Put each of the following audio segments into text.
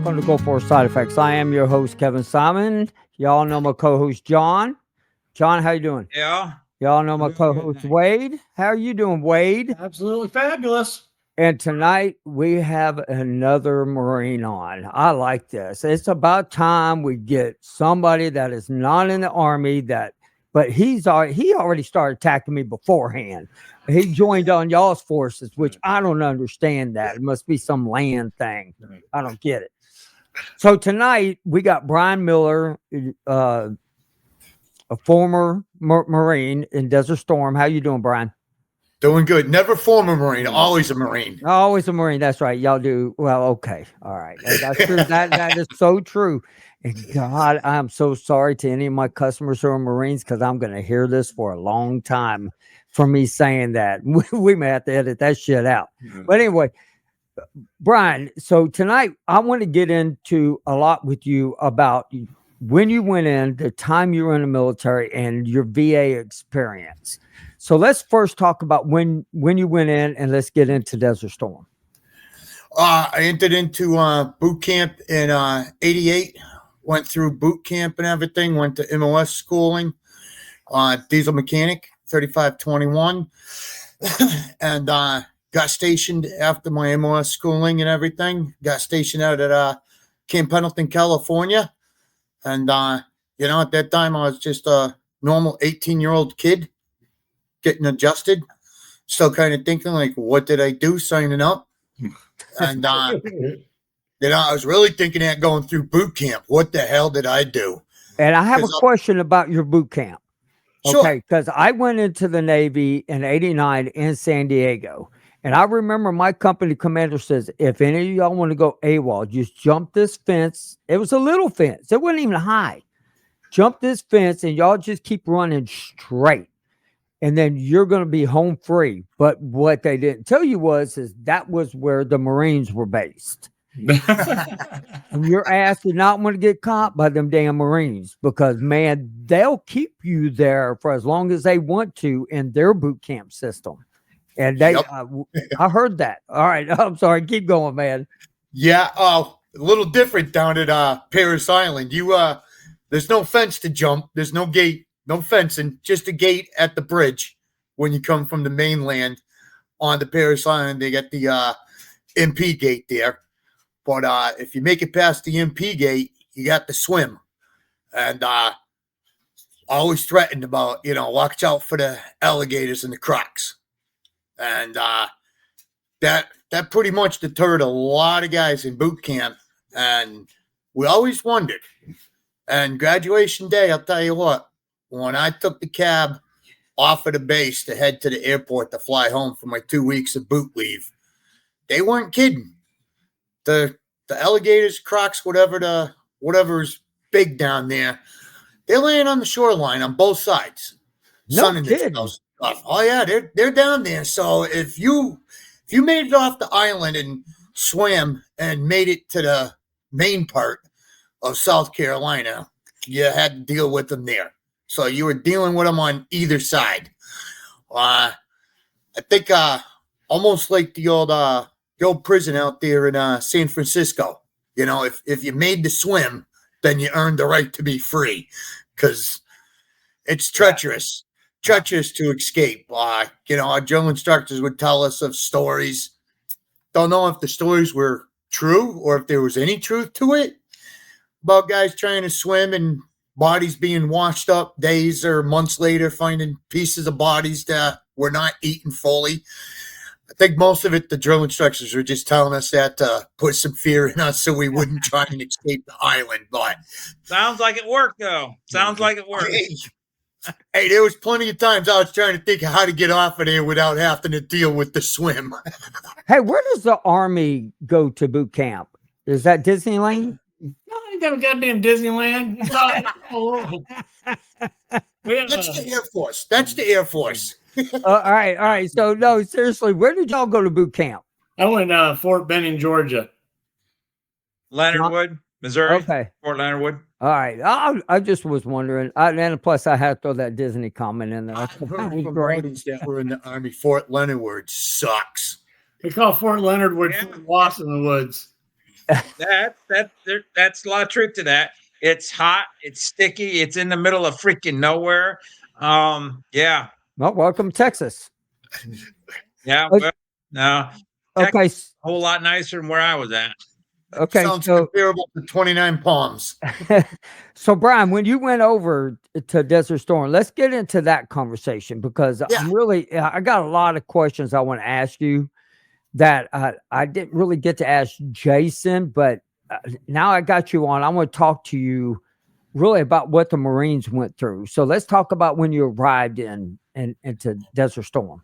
welcome to Go For Side Effects. I am your host, Kevin Simon. Y'all know my co-host, John. John, how you doing? Yeah. Y'all know my co-host, Wade. How are you doing, Wade? Absolutely fabulous. And tonight we have another Marine on. I like this. It's about time we get somebody that is not in the Army but he already started attacking me beforehand. He joined on y'all's forces, which I don't understand that. It must be some land thing. I don't get it. So tonight we got Brian Miller, a former Marine in Desert Storm. How you doing, Brian? Doing good. Never former Marine, always a Marine. Always a Marine. That's right. Y'all do well. Okay. All right. That's true. That is so true. And God, I'm so sorry to any of my customers who are Marines, because I'm going to hear this for a long time from me saying that. We may have to edit that shit out. But anyway, Brian, so tonight I want to get into a lot with you about when you went in, the time you were in the military, and your VA experience. So let's first talk about when you went in, and let's get into Desert Storm. I entered into boot camp in 88, went through boot camp and everything, went to MOS schooling, diesel mechanic, 3521, and got stationed after my MOS schooling and everything, got stationed out at Camp Pendleton, California. And, at that time I was just a normal 18-year-old kid getting adjusted, still kind of thinking like, what did I do signing up? And, I was really thinking at going through boot camp. What the hell did I do? And I have a question about your boot camp. Sure. Okay, because I went into the Navy in 89 in San Diego. And I remember my company commander says, if any of y'all want to go AWOL, just jump this fence. It was a little fence. It wasn't even high. Jump this fence and y'all just keep running straight. And then you're going to be home free. But what they didn't tell you is that was where the Marines were based. And your ass did not want to get caught by them damn Marines, because, man, they'll keep you there for as long as they want to in their boot camp system. And they, I heard that. All right. I'm sorry. Keep going, man. Yeah. A little different down at Paris Island. There's no fence to jump. There's no gate, no fencing, just a gate at the bridge. When you come from the mainland on the Paris Island, they got the MP gate there. But if you make it past the MP gate, you got to swim. And always threatened about, watch out for the alligators and the crocs. And that pretty much deterred a lot of guys in boot camp. And we always wondered. And graduation day, I'll tell you what, when I took the cab off of the base to head to the airport to fly home for my 2 weeks of boot leave, they weren't kidding. The alligators, crocs, whatever's big down there, they're laying on the shoreline on both sides. No kidding. Oh yeah, they're down there. So if you made it off the island and swam and made it to the main part of South Carolina, you had to deal with them there. So you were dealing with them on either side. I think almost like the old prison out there in San Francisco. If you made the swim, then you earned the right to be free, because it's treacherous. Treacherous to escape. Our drill instructors would tell us of stories. Don't know if the stories were true or if there was any truth to it, about guys trying to swim and bodies being washed up days or months later, finding pieces of bodies that were not eaten fully. I think most of it, the drill instructors were just telling us that to put some fear in us so we wouldn't try and escape the island. But sounds like it worked, though. Sounds like it worked. Hey, there was plenty of times I was trying to think of how to get off of there without having to deal with the swim. Hey, where does the Army go to boot camp? Is that Disneyland? No, ain't got a goddamn Disneyland. That's the Air Force. That's the Air Force. All right. So, no, seriously, where did y'all go to boot camp? I went Fort Benning, Georgia. Leonard Wood, Missouri. Okay. Fort Leonard Wood. All right. I just was wondering. And plus, I had to throw that Disney comment in there. I've heard from buddies that were in the Army. Fort Leonard Wood sucks. We call Fort Leonard Wood Fort Lost in the Woods. That's a lot of truth to that. It's hot, it's sticky, it's in the middle of freaking nowhere. Yeah, Well, welcome Texas. yeah. O- Well, no, Texas Okay, is a whole lot nicer than where I was at. okay. Sounds So, comparable to 29 Palms. so Brian, when you went over to Desert Storm, let's get into that conversation because Yeah. I got a lot of questions I want to ask you that I didn't really get to ask Jason, but now I got you on. I want to talk to you really about what the Marines went through. So let's talk about when you arrived into Desert Storm.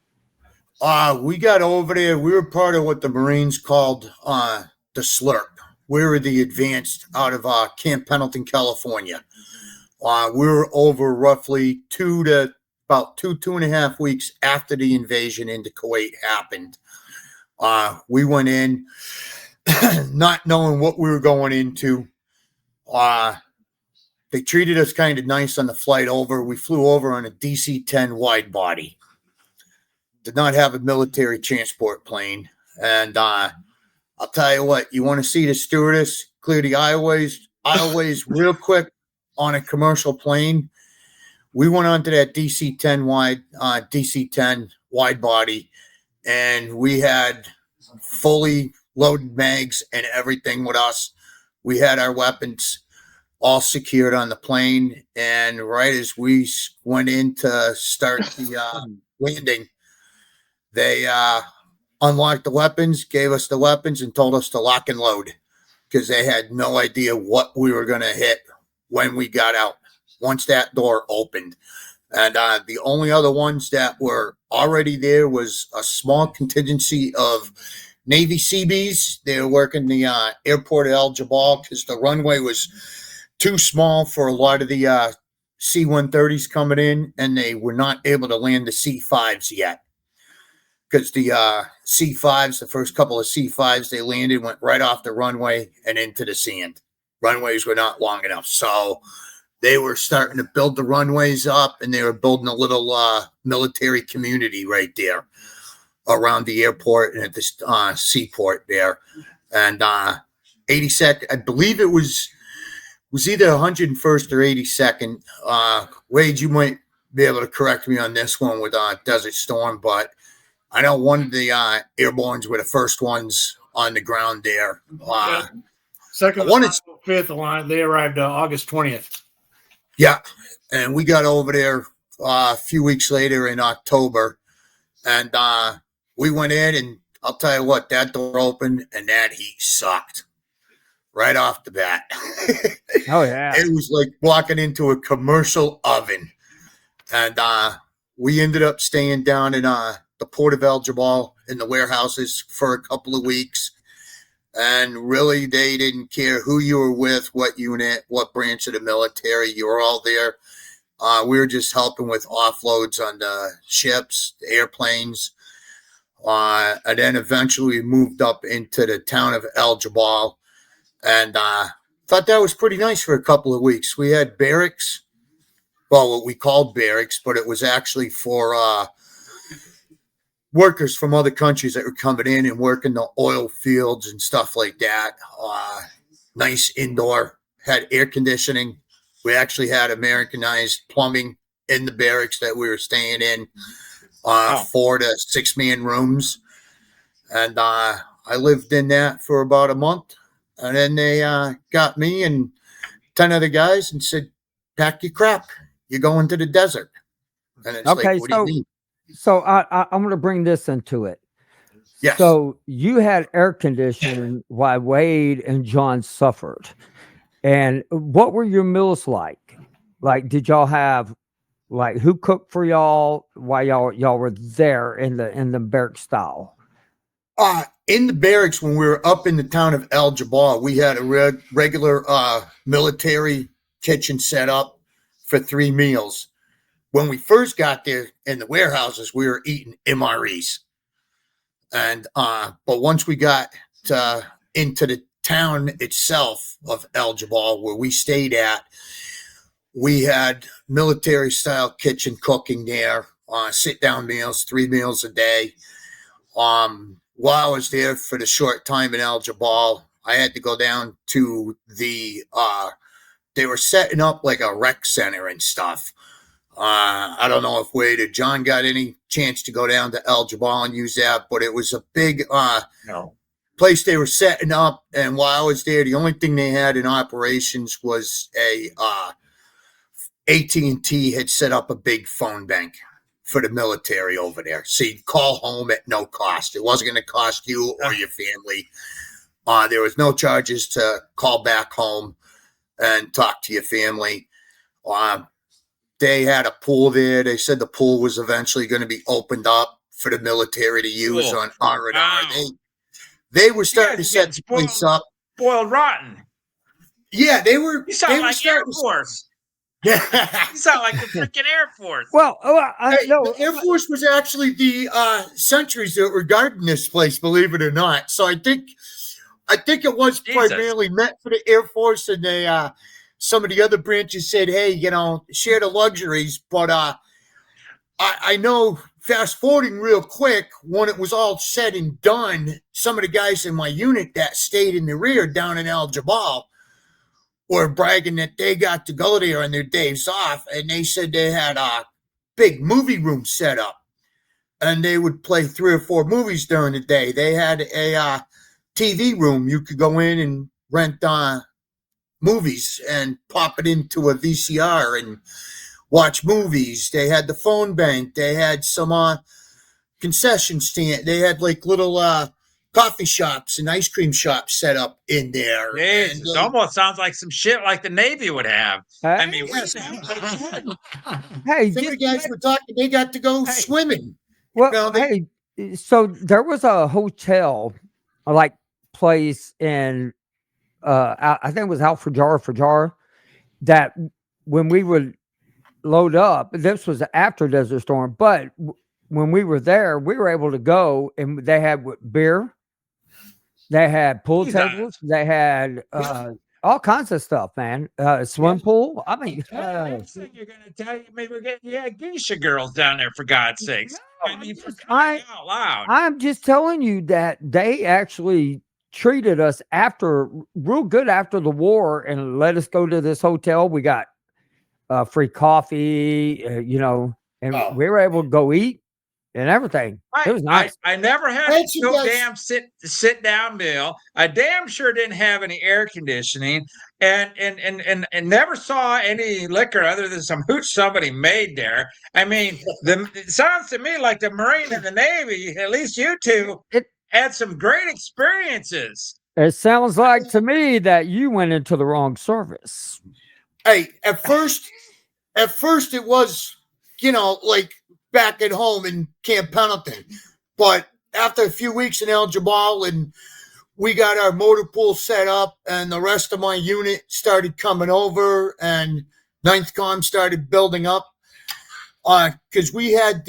We got over there. We were part of what the Marines called the Slurp. We were the advanced out of Camp Pendleton, California. We were over roughly two and a half weeks after the invasion into Kuwait happened. We went in not knowing what we were going into. They treated us kind of nice on the flight over. We flew over on a DC-10 wide body. Did not have a military transport plane. And I'll tell you what, you want to see the stewardess clear the aisleways real quick on a commercial plane. We went onto that DC-10 wide body, and we had fully loaded mags and everything with us. We had our weapons all secured on the plane, and right as we went in to start the landing, they unlocked the weapons, gave us the weapons, and told us to lock and load because they had no idea what we were going to hit when we got out once that door opened. And the only other ones that were already there was a small contingency of Navy Seabees. They were working the airport at El Jabal because the runway was too small for a lot of the C-130s coming in, and they were not able to land the C-5s yet. Because the C-5s, the first couple of C-5s they landed, went right off the runway and into the sand. Runways were not long enough. So they were starting to build the runways up, and they were building a little military community right there around the airport and at the seaport there. And 82nd, I believe it was either 101st or 82nd. Wade, you might be able to correct me on this one with Desert Storm, but I know one of the airbornes were the first ones on the ground there. Second, fifth line, they arrived August 20th. Yeah, and we got over there a few weeks later in October, and we went in, and I'll tell you what, that door opened, and that heat sucked right off the bat. Oh, yeah. It was like walking into a commercial oven. And we ended up staying down in the port of El Jabal in the warehouses for a couple of weeks. And really, they didn't care who you were with, what unit, what branch of the military. You were all there. We were just helping with offloads on the ships, the airplanes. And then eventually we moved up into the town of El Jabal. And thought that was pretty nice for a couple of weeks. We had barracks. Well, what we called barracks, but it was actually for workers from other countries that were coming in and working the oil fields and stuff like that. Nice indoor, had air conditioning. We actually had Americanized plumbing in the barracks that we were staying in, 4 to 6 man rooms. And I lived in that for about a month. And then they got me and 10 other guys and said, pack your crap. You're going to the desert. And it's Okay, like, what do you mean? So I'm going to bring this into it. Yes. So you had air conditioning while Wade and John suffered. And what were your meals like? Like, did y'all have, like, who cooked for y'all while y'all were there in the barrack style? In the barracks, when we were up in the town of El Jabal, we had a regular military kitchen set up for 3 meals. When we first got there in the warehouses, we were eating MREs. And but once we got into the town itself of El Jabal, where we stayed at, we had military style kitchen cooking there, sit down meals, 3 meals a day. While I was there for the short time in El Jabal, I had to go down to the they were setting up like a rec center and stuff. I don't know if Wade or John got any chance to go down to El Jabal and use that, but it was a big No. place they were setting up. And while I was there, the only thing they had in operations was a AT&T had set up a big phone bank for the military over there. So you'd call home at no cost. It wasn't going to cost you or your family. There was no charges to call back home and talk to your family. They had a pool there. They said the pool was eventually going to be opened up for the military to use on R&R. Wow. They were starting to guys set get the place up. Boiled rotten. Yeah, they were. You sound they were like Air starting to- Force. Yeah. You sound like the freaking Air Force. Well, Hey, no, the Air Force was actually the sentries that were guarding this place, believe it or not. So I think it was Jesus. primarily meant for the Air Force, and they some of the other branches said, "Hey, share the luxuries." But I know, fast forwarding real quick, when it was all said and done, some of the guys in my unit that stayed in the rear down in El Jabal were bragging that they got to go there on their days off, and they said they had a big movie room set up, and they would play 3 or 4 movies during the day. They had a TV room you could go in and rent movies and pop it into a VCR and watch movies. They had the phone bank. They had some concession stand. They had like little coffee shops and ice cream shops set up in there. Jesus, it almost sounds like some shit like the Navy would have. I mean, yes. hey, Some of the guys were talking. They got to go swimming. well, hey, so there was a hotel, like place in, I think it was Al-Fajar, that when we would load up, this was after Desert Storm, but when we were there, we were able to go, and they had beer, they had pool tables, they had all kinds of stuff, man. Swim pool. I mean, next thing you're gonna tell you, maybe we're getting geisha girls down there, for God's sakes. No, I mean, for crying out loud. I'm just telling you that they actually treated us real good after the war and let us go to this hotel. We got free coffee, and we were able to go eat and everything. It was nice. I never had a damn sit down meal. I damn sure didn't have any air conditioning, and never saw any liquor other than some hooch somebody made there. I mean, it sounds to me like the Marine and the Navy, at least you two, had some great experiences. It sounds like to me that you went into the wrong service. Hey, at first it was, like back at home in Camp Pendleton. But after a few weeks in El Jabal, and we got our motor pool set up, and the rest of my unit started coming over, and 9th Com started building up. Because we had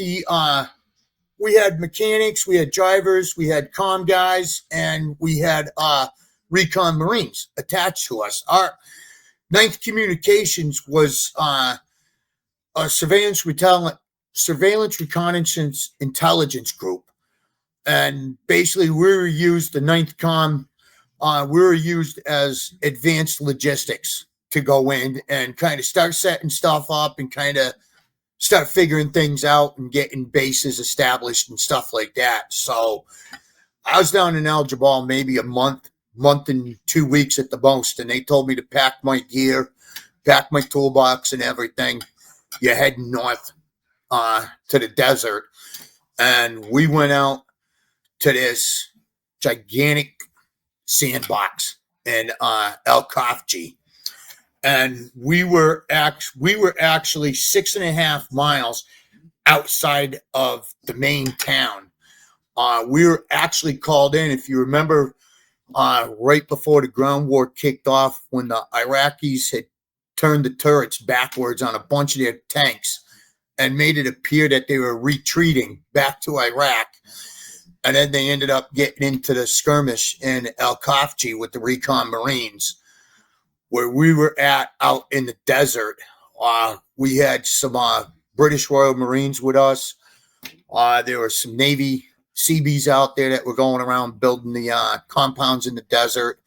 mechanics, we had drivers, we had comm guys, and we had recon Marines attached to us. Our 9th Communications was a surveillance, reconnaissance, intelligence group. And basically we were used, the 9th Com, we were used as advanced logistics to go in and kind of start setting stuff up and kind of start figuring things out and getting bases established and stuff like that. So I was down in El Jabal maybe a month and 2 weeks at the most, and they told me to pack my gear, pack my toolbox and everything. You're heading north to the desert. And we went out to this gigantic sandbox in El Khafji. And we were actually 6.5 miles outside of the main town. We were actually called in, if you remember, right before the ground war kicked off, when the Iraqis had turned the turrets backwards on a bunch of their tanks and made it appear that they were retreating back to Iraq. And then they ended up getting into the skirmish in El Khafji with the recon Marines, where we were out in the desert. We had some British Royal Marines with us. There were some Navy Seabees out there that were going around building the compounds in the desert.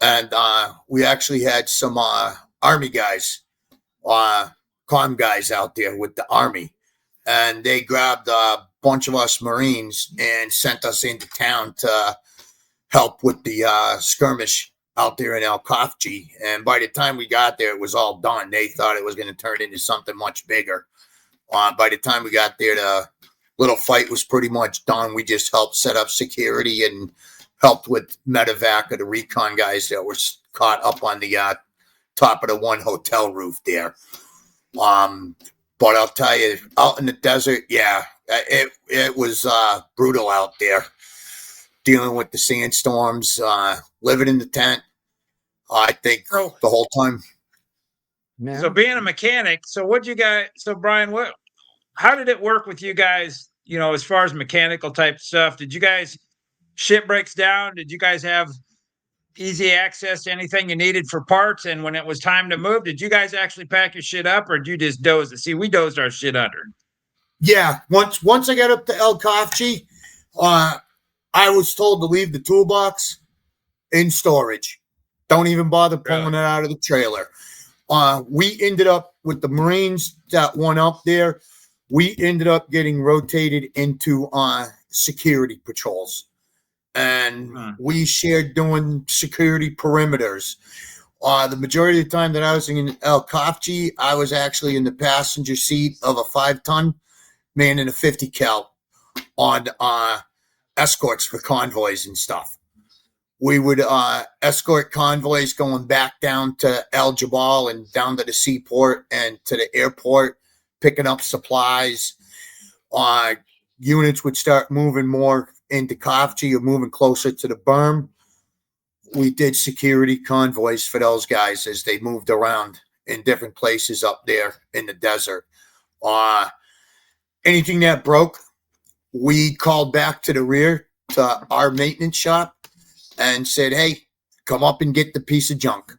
and we actually had some Army guys, comm guys out there with the Army, and they grabbed a bunch of us Marines and sent us into town to help with the skirmish out there in El Kafji. And by the time we got there, it was all done. They thought it was going to turn into something much bigger. By the time we got there, the little fight was pretty much done. We just helped set up security and helped with medevac of the recon guys that were caught up on the top of the one hotel roof there. But I'll tell you, out in the desert, yeah, it was brutal out there, dealing with the sandstorms, living in the tent. I think the whole time. Yeah. So being a mechanic, so Brian, how did it work with you guys, as far as mechanical type stuff? Did you guys, ship breaks down, did you guys have easy access to anything you needed for parts? And when it was time to move, did you guys actually pack your shit up, or did you just doze it? See, we dozed our shit under. Yeah, once I got up to El Kafji, I was told to leave the toolbox in storage. Don't even bother pulling it out of the trailer. We ended up with the Marines that went up there. We ended up getting rotated into security patrols, and we shared doing security perimeters. The majority of the time that I was in El Kafji, I was actually in the passenger seat of a 5-ton man in a 50 cal on escorts for convoys and stuff. We would escort convoys going back down to El Jabal and down to the seaport and to the airport, picking up supplies. Units would start moving more into Kafji or moving closer to the berm. We did security convoys for those guys as they moved around in different places up there in the desert. Anything that broke, we called back to the rear to our maintenance shop and said, hey, come up and get the piece of junk.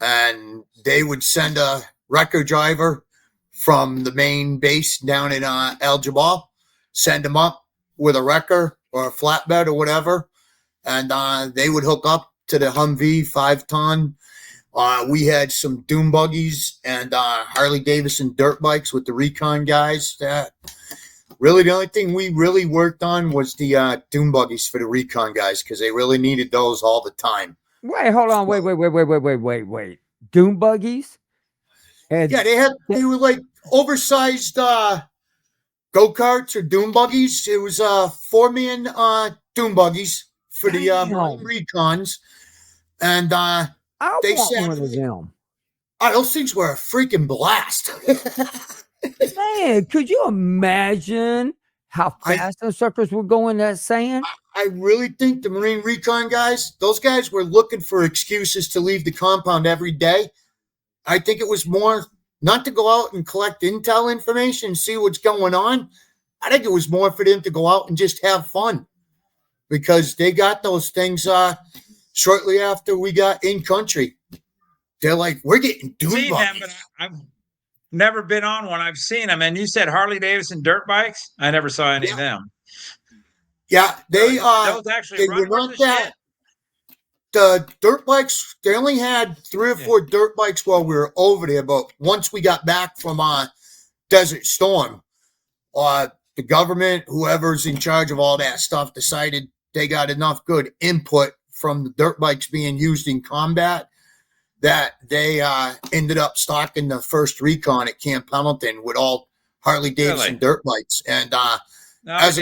And they would send a wrecker driver from the main base down in El Jabal, send them up with a wrecker or a flatbed or whatever, and they would hook up to the Humvee 5-ton. We had some doom buggies and Harley Davidson dirt bikes with the recon guys. That really the only thing we really worked on was the doom buggies for the recon guys, because they really needed those all the time. Wait, hold on. Wait. Doom buggies? Yeah, they were like oversized go-karts or doom buggies. It was 4-man doom buggies for the recons. And I they want said, one of them. Those things were a freaking blast. Man, could you imagine how fast those suckers were going that sand? I really think the Marine Recon guys, those guys were looking for excuses to leave the compound every day. I think it was more not to go out and collect intel information and see what's going on. I think it was more for them to go out and just have fun, because they got those things shortly after we got in country. They're like, we're getting doom buggies. I've never been on one. I've seen them. And you said Harley Davidson dirt bikes? I never saw any of them. Yeah, they those actually were not that. The dirt bikes, they only had 3 or 4 dirt bikes while we were over there. But once we got back from Desert Storm, the government, whoever's in charge of all that stuff, decided they got enough good input from the dirt bikes being used in combat that they ended up stocking the first recon at Camp Pendleton with all Harley Davidson dirt bikes. And as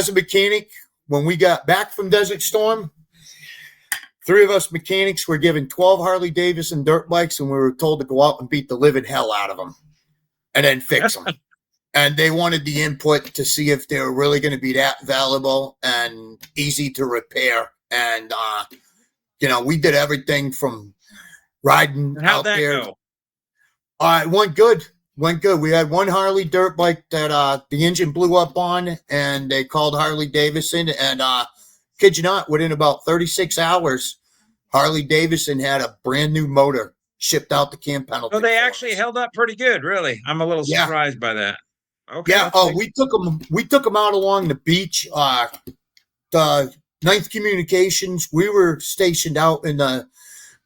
a mechanic, when we got back from Desert Storm, 3 of us mechanics were given 12 Harley Davidson dirt bikes, and we were told to go out and beat the living hell out of them and then fix them. And they wanted the input to see if they were really going to be that valuable and easy to repair. And, we did everything from riding out there. Go? It went good. We had one Harley dirt bike that the engine blew up on, and they called Harley Davidson. And kid you not, within about 36 hours, Harley Davidson had a brand new motor shipped out to Camp Pendleton. So they actually held up pretty good, really. I'm a little surprised by that. Okay. Yeah. We took them out along the beach. The 9th Communications. We were stationed out in the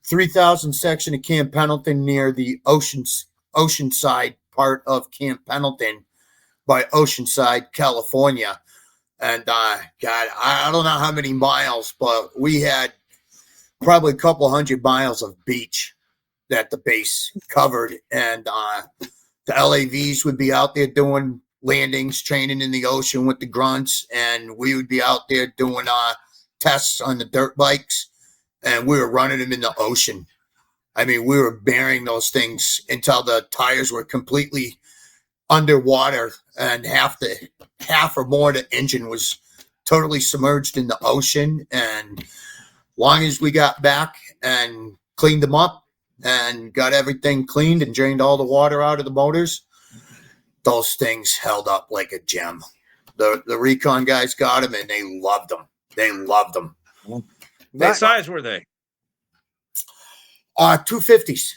3000 section of Camp Pendleton near the Oceanside part of Camp Pendleton by Oceanside, California. And God, I don't know how many miles, but we had probably a couple hundred miles of beach that the base covered. And the LAVs would be out there doing landings, training in the ocean with the grunts, and we would be out there doing tests on the dirt bikes, and we were running them in the ocean. I mean, we were burying those things until the tires were completely underwater, and half or more of the engine was totally submerged in the ocean. And long as we got back and cleaned them up and got everything cleaned and drained all the water out of the motors, those things held up like a gem. The recon guys got them, and they loved them. What size were they? 250s.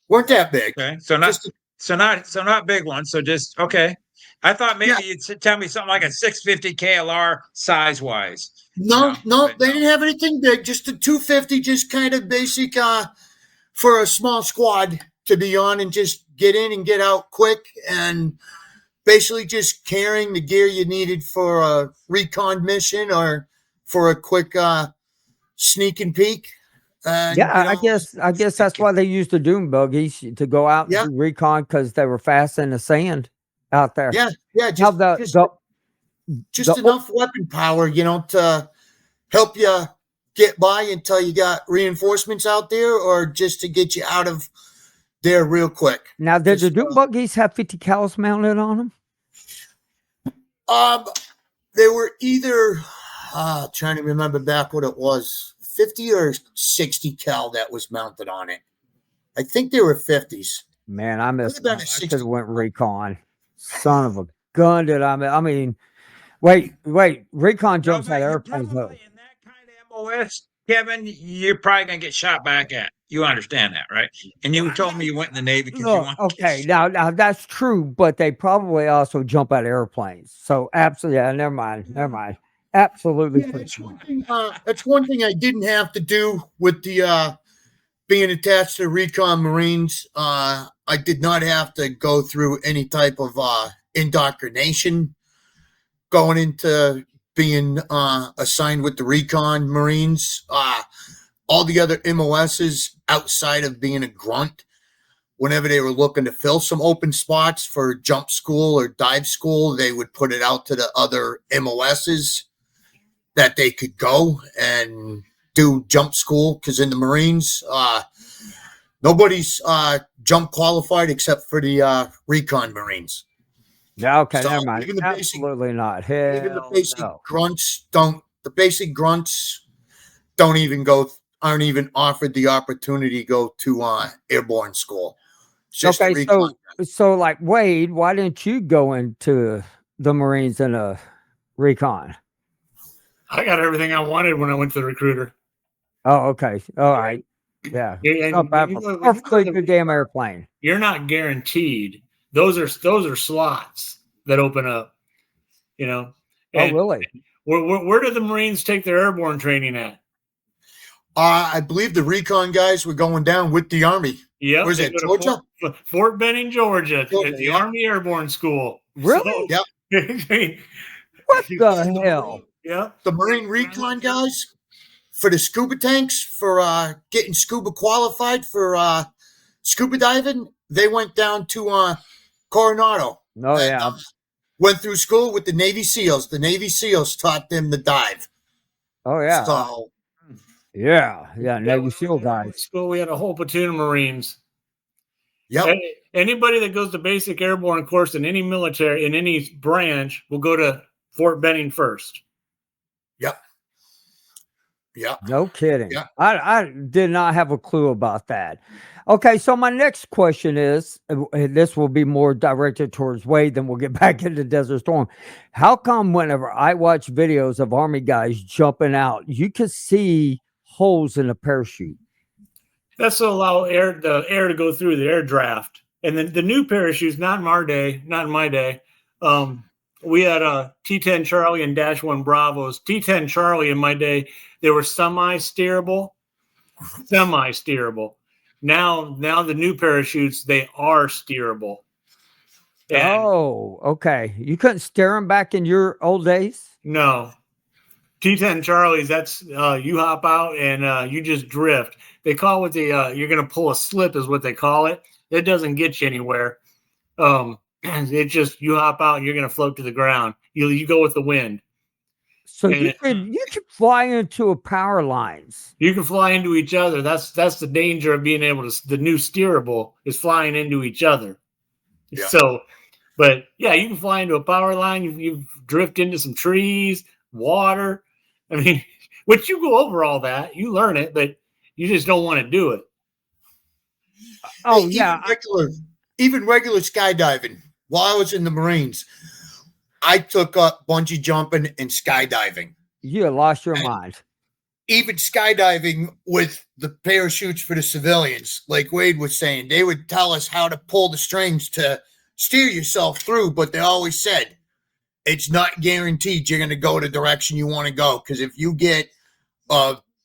Weren't that big. Okay, so not big ones. So just okay. I thought maybe you'd tell me something like a 650 KLR size wise. No, they didn't have anything big. Just a 250, just kind of basic for a small squad to be on and just get in and get out quick, and basically just carrying the gear you needed for a recon mission or for a quick sneak and peek. I guess that's why they used the dune buggies to go out and do recon, because they were fast in the sand out there. Just enough weapon power, to help you get by until you got reinforcements out there, or just to get you out of there real quick. Now, did the dune buggies have 50 cals mounted on them? They were either trying to remember back what it was, 50 or 60 cal that was mounted on it. I think they were 50s. Man, I missed. I should have went recon. Son of a gun! Did I mean? Wait! Recon jumps out of airplanes. In that kind of MOS, Kevin, you're probably gonna get shot back at. You understand that, right? And you told me you went in the Navy because you want. Okay, now that's true, but they probably also jump out of airplanes. So absolutely, never mind. Absolutely. That's one thing I didn't have to do with the being attached to Recon Marines. I did not have to go through any type of indoctrination going into being assigned with the Recon Marines. All the other MOSs outside of being a grunt, whenever they were looking to fill some open spots for jump school or dive school, they would put it out to the other MOSs that they could go and do jump school. Because in the Marines, nobody's jump qualified except for the Recon Marines. Yeah, okay, never mind. Absolutely not. The basic grunts aren't even offered the opportunity to go to airborne school. Okay, so like Wade, why didn't you go into the Marines in a recon? I got everything I wanted when I went to the recruiter. Oh, okay. All right. Yeah. Perfectly good damn airplane. You're not guaranteed. Those are slots that open up. And really? Where do the Marines take their airborne training at? I believe the recon guys were going down with the Army. Yeah. Was it Georgia? Fort Benning, Georgia, at the Army Airborne School. Really? So, What the hell? Yeah. The Marine recon guys for the scuba tanks, for getting scuba qualified for scuba diving, they went down to Coronado. Oh, yeah. Went through school with the Navy SEALs. The Navy SEAls taught them to dive. Oh, yeah. So, yeah, Navy SEAL guys. School, we had a whole platoon of Marines. Yep. Anybody that goes to basic airborne course in any military, in any branch, will go to Fort Benning first. Yep. No kidding. Yeah. I did not have a clue about that. Okay, so my next question is, this will be more directed towards Wade, then we'll get back into Desert Storm. How come whenever I watch videos of Army guys jumping out, you can see holes in the parachute? That's to allow the air to go through the air draft. And then the new parachutes, not in my day, We had T10 Charlie and Dash 1 Bravos. T10 Charlie in my day, they were semi-steerable. Now the new parachutes, they are steerable. And Oh, okay. You couldn't steer them back in your old days? no, T10 Charlies, that's you hop out and you just drift. They call it you're going to pull a slip is what they call it. It doesn't get you anywhere. It just, you hop out and you're going to float to the ground. You go with the wind. So And you could fly into a power lines. you can fly into each other. That's the danger of being able to. The new steerable is flying into each other. Yeah. So, but yeah, you can fly into a power line. You drift into some trees, water. I mean, which you go over all that, you learn it, but you just don't want to do it. Oh, Hey, yeah. Even regular skydiving. While I was in the Marines, I took up bungee jumping and skydiving. You had lost your mind. Even skydiving with the parachutes for the civilians, like Wade was saying, they would tell us how to pull the strings to steer yourself through, but they always said it's not guaranteed you're going to go the direction you want to go, because if you get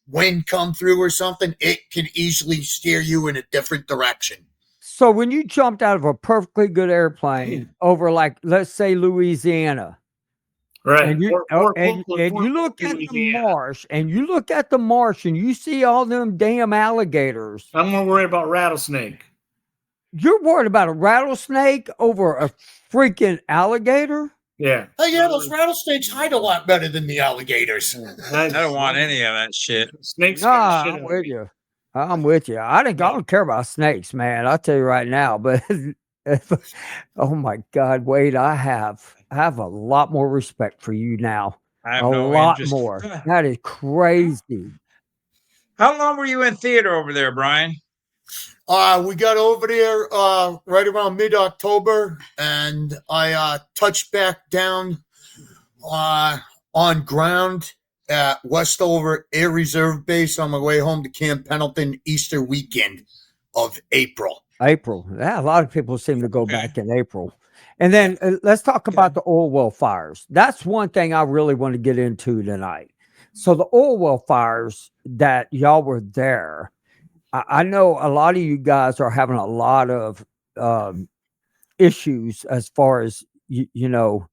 wind come through or something, it can easily steer you in a different direction. So when you jumped out of a perfectly good airplane over, like, let's say Louisiana, Right. and you look at the marsh, and you see all them damn alligators. I'm more worried about rattlesnake. You're worried about a rattlesnake over a freaking alligator? Yeah. Oh yeah, those rattlesnakes hide a lot better than the alligators. I don't want any of that shit. Snakes. Nah, I'm with you. I'm with you. I don't care about snakes, man. I'll tell you right now. But oh my God, Wade, I have a lot more respect for you now. I have a no lot interest. more. That is crazy. How long were you in theater over there, Brian? We got over there right around mid-October, and I touched back down on ground at Westover Air Reserve Base on my way home to Camp Pendleton Easter weekend of April. Yeah, a lot of people seem to go back in April. And then let's talk about the oil well fires. That's one thing I really want to get into tonight. So the oil well fires that y'all were there, I know a lot of you guys are having a lot of issues as far as, you know,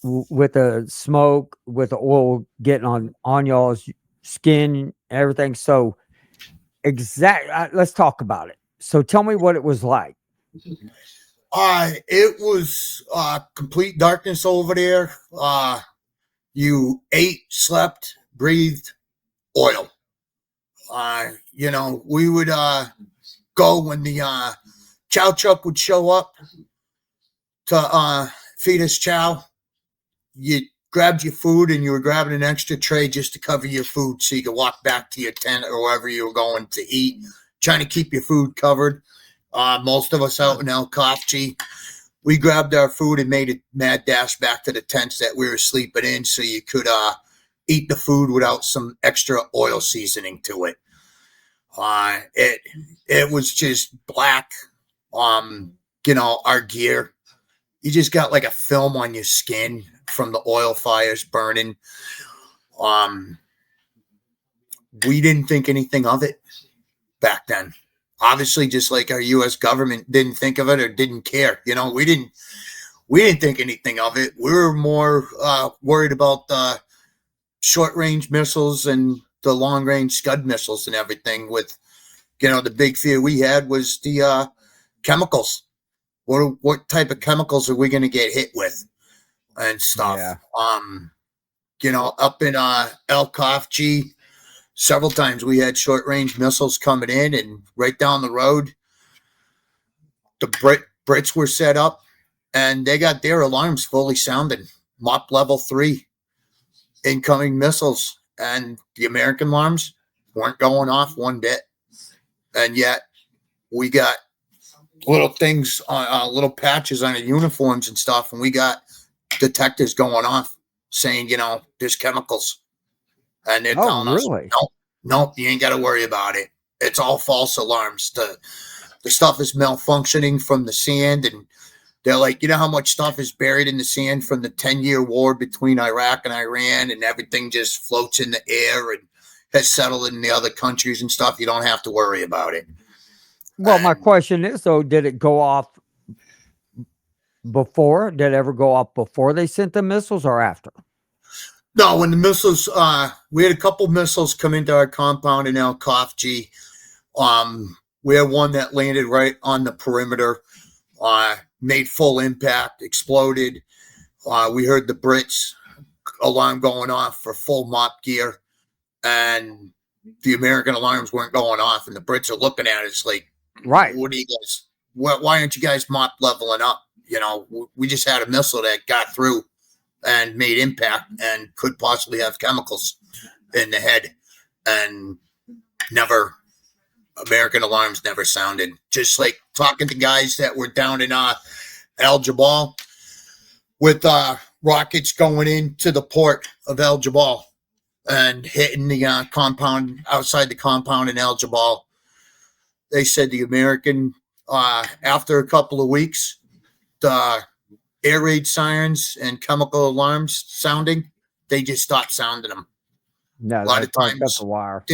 with the smoke, with the oil getting on y'all's skin, everything. So let's talk about it. So tell me what it was like. It was complete darkness over there. You ate, slept, breathed oil. You know, we would go when the chow truck would show up to feed us chow. You grabbed your food and you were grabbing an extra tray just to cover your food so you could walk back to your tent or wherever you were going to eat, trying to keep your food covered. Most of us out in El Kafji, we grabbed our food and made a mad dash back to the tents that we were sleeping in so you could eat the food without some extra oil seasoning to it. It was just black. You know, our gear, you just got like a film on your skin from the oil fires burning. We didn't think anything of it back then. Obviously, just like our U.S. government didn't think of it or didn't care. You know, we didn't think anything of it. We were more worried about the short-range missiles and the long-range Scud missiles and everything. With, you know, the big fear we had was the chemicals. What type of chemicals are we going to get hit with and stuff? Yeah. You know, up in El Kafji, several times we had short-range missiles coming in, and right down the road, the Brits were set up, and they got their alarms fully sounded. MOP level 3 incoming missiles, and the American alarms weren't going off one bit. And yet we got little things on little patches on our uniforms and stuff, and we got detectors going off saying, you know, there's chemicals. And they're telling us, nope, you ain't got to worry about it. It's all false alarms. The stuff is malfunctioning from the sand, and They're like, you know how much stuff is buried in the sand from the 10-year war between Iraq and Iran, and everything just floats in the air and has settled in the other countries and stuff? You don't have to worry about it. Well, my question is, though, did it go off before? Did it ever go off before they sent the missiles or after? No, when the missiles, we had a couple missiles come into our compound in El Khafji. We had one that landed right on the perimeter, made full impact, exploded. We heard the Brits alarm going off for full mop gear, and the American alarms weren't going off. And the Brits are looking at it. It's like, Right. what do you guys? Why aren't you guys mop leveling up? You know, we just had a missile that got through and made impact and could possibly have chemicals in the head, and never. American alarms never sounded. Just like talking to guys that were down in El Jabal with rockets going into the port of El Jabal and hitting the compound outside the compound in El Jabal. They said the American, after a couple of weeks, the air raid sirens and chemical alarms sounding, they just stopped sounding them. No, A lot of times that's a wire.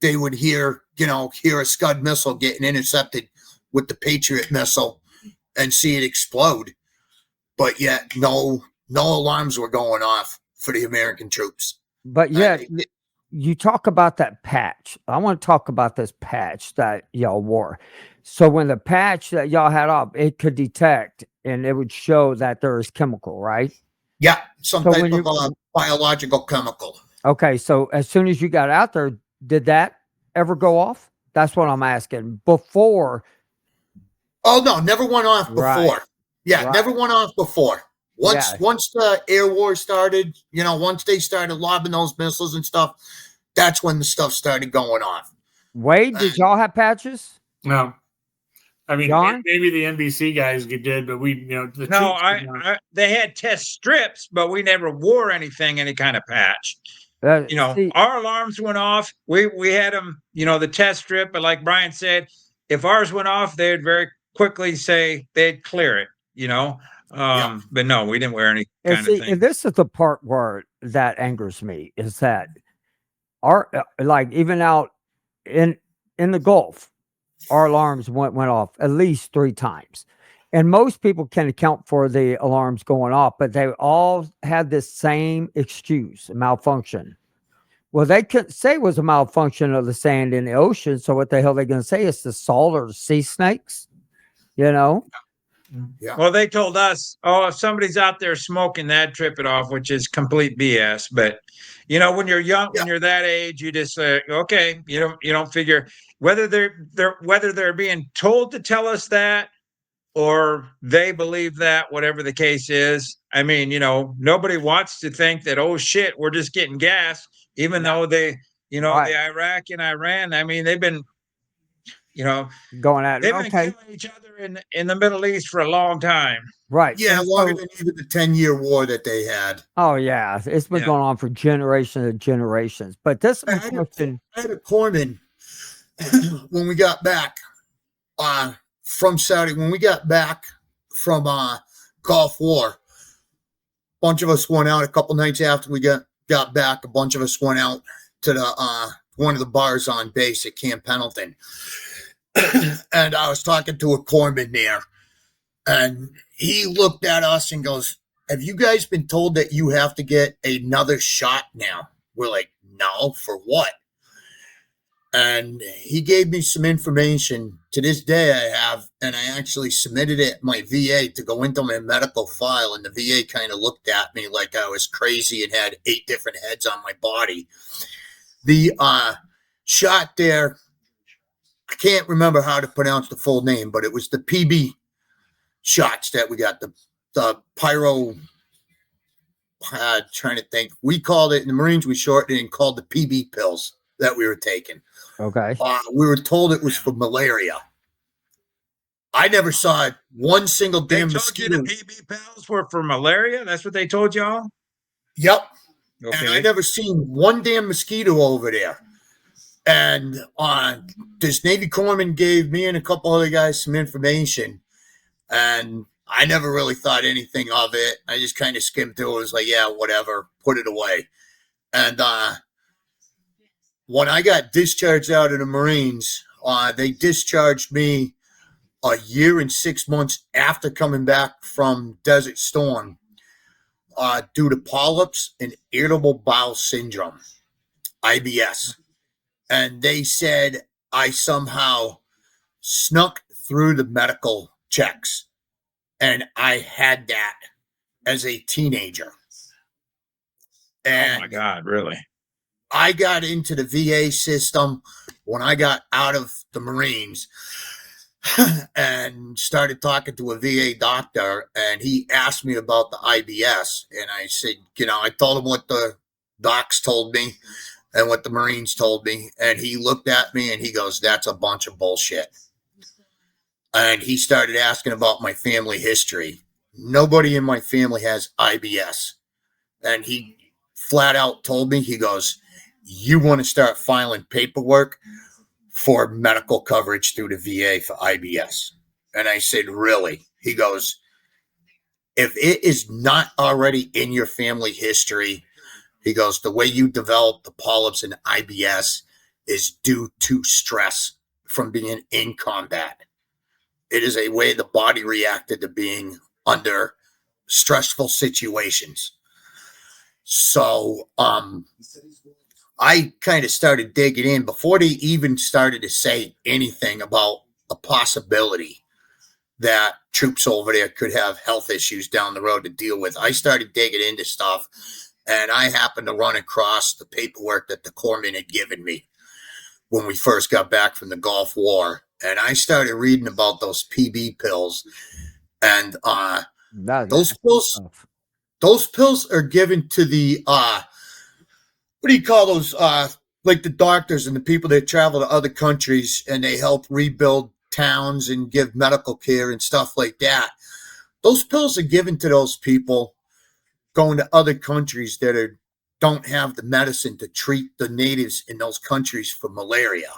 they would hear a Scud missile getting intercepted with the Patriot missile and see it explode. But yet no alarms were going off for the American troops. But yet, you talk about that patch. I want to talk about this patch that y'all wore. So when the patch that y'all had up, it could detect and it would show that there is chemical, right? Yeah, some So type when of biological chemical. Okay, so as soon as you got out there, did that ever go off? That's what I'm asking. Before. Oh no, never went off before. Right. Yeah, Right. never went off before. Once the air war started, once they started lobbing those missiles and stuff, that's when the stuff started going off. Wade, did y'all have patches? No. I mean, John? maybe the NBC guys did, but we, the No, troops they had test strips, but we never wore any kind of patch. See, Our alarms went off. We had them, the test strip, but like Brian said, if ours went off, they'd very quickly say they'd clear it, But no, we didn't wear any kind of thing. and this is the part where that angers me, is that our even out in the Gulf, our alarms went off at least 3 times. And most people can account for the alarms going off, but they all had this same excuse, malfunction. Well, they couldn't say it was a malfunction of the sand in the ocean. So what the hell are they going to say? It's the salt or the sea snakes, Yeah. Well, they told us, if somebody's out there smoking, that trip it off, which is complete BS. But when you're young, when you're that age, you just say, okay, you don't figure whether they're being told to tell us that or they believe that, whatever the case is. I mean, nobody wants to think that, oh shit, we're just getting gas, even though they, Right. the Iraq and Iran, I mean, they've been, going at they've it. been Okay. killing each other in the Middle East for a long time. Right. Yeah, And longer than even the 10-year war that they had. oh, yeah. It's been going on for generations and generations. But this I had a corpsman when we got back from Saudi. When we got back from Gulf War, a bunch of us went out a couple nights after we got back. A bunch of us went out to the one of the bars on base at Camp Pendleton. And I was talking to a corpsman there, and he looked at us and goes, "Have you guys been told that you have to get another shot now?" We're like, "No, for what?" And he gave me some information. To this day I have, and I actually submitted it at my VA to go into my medical file, and the VA kind of looked at me like I was crazy and had 8 different heads on my body. The shot there, I can't remember how to pronounce the full name, but it was the PB shots that we got, the pyro, trying to think. We called it, in the Marines, we shortened it and called the PB pills that we were taking. Okay. We were told it was for malaria. I never saw one single damn mosquito. You the PB pills were for malaria? That's what they told y'all? Yep. Okay. And I never seen one damn mosquito over there. And this Navy corpsman gave me and a couple other guys some information. And I never really thought anything of it. I just kind of skimmed through it. It was like, yeah, whatever, put it away. And when I got discharged out of the Marines, they discharged me a year and 6 months after coming back from Desert Storm due to polyps and irritable bowel syndrome, IBS. And they said I somehow snuck through the medical checks, and I had that as a teenager. And oh my God, really? I got into the VA system when I got out of the Marines and started talking to a VA doctor, and he asked me about the IBS. And I said, I told him what the docs told me and what the Marines told me. And he looked at me and he goes, that's a bunch of bullshit. And he started asking about my family history. Nobody in my family has IBS. And he flat out told me, he goes, you want to start filing paperwork for medical coverage through the VA for IBS. And I said, really? He goes, if it is not already in your family history, he goes, the way you develop the polyps and IBS is due to stress from being in combat. It is a way the body reacted to being under stressful situations. So I kind of started digging in before they even started to say anything about a possibility that troops over there could have health issues down the road to deal with. I started digging into stuff, and I happened to run across the paperwork that the corpsman had given me when we first got back from the Gulf War. And I started reading about those PB pills, and those pills are given to the what do you call those? Like the doctors and the people that travel to other countries and they help rebuild towns and give medical care and stuff like that. Those pills are given to those people going to other countries that don't have the medicine to treat the natives in those countries for malaria.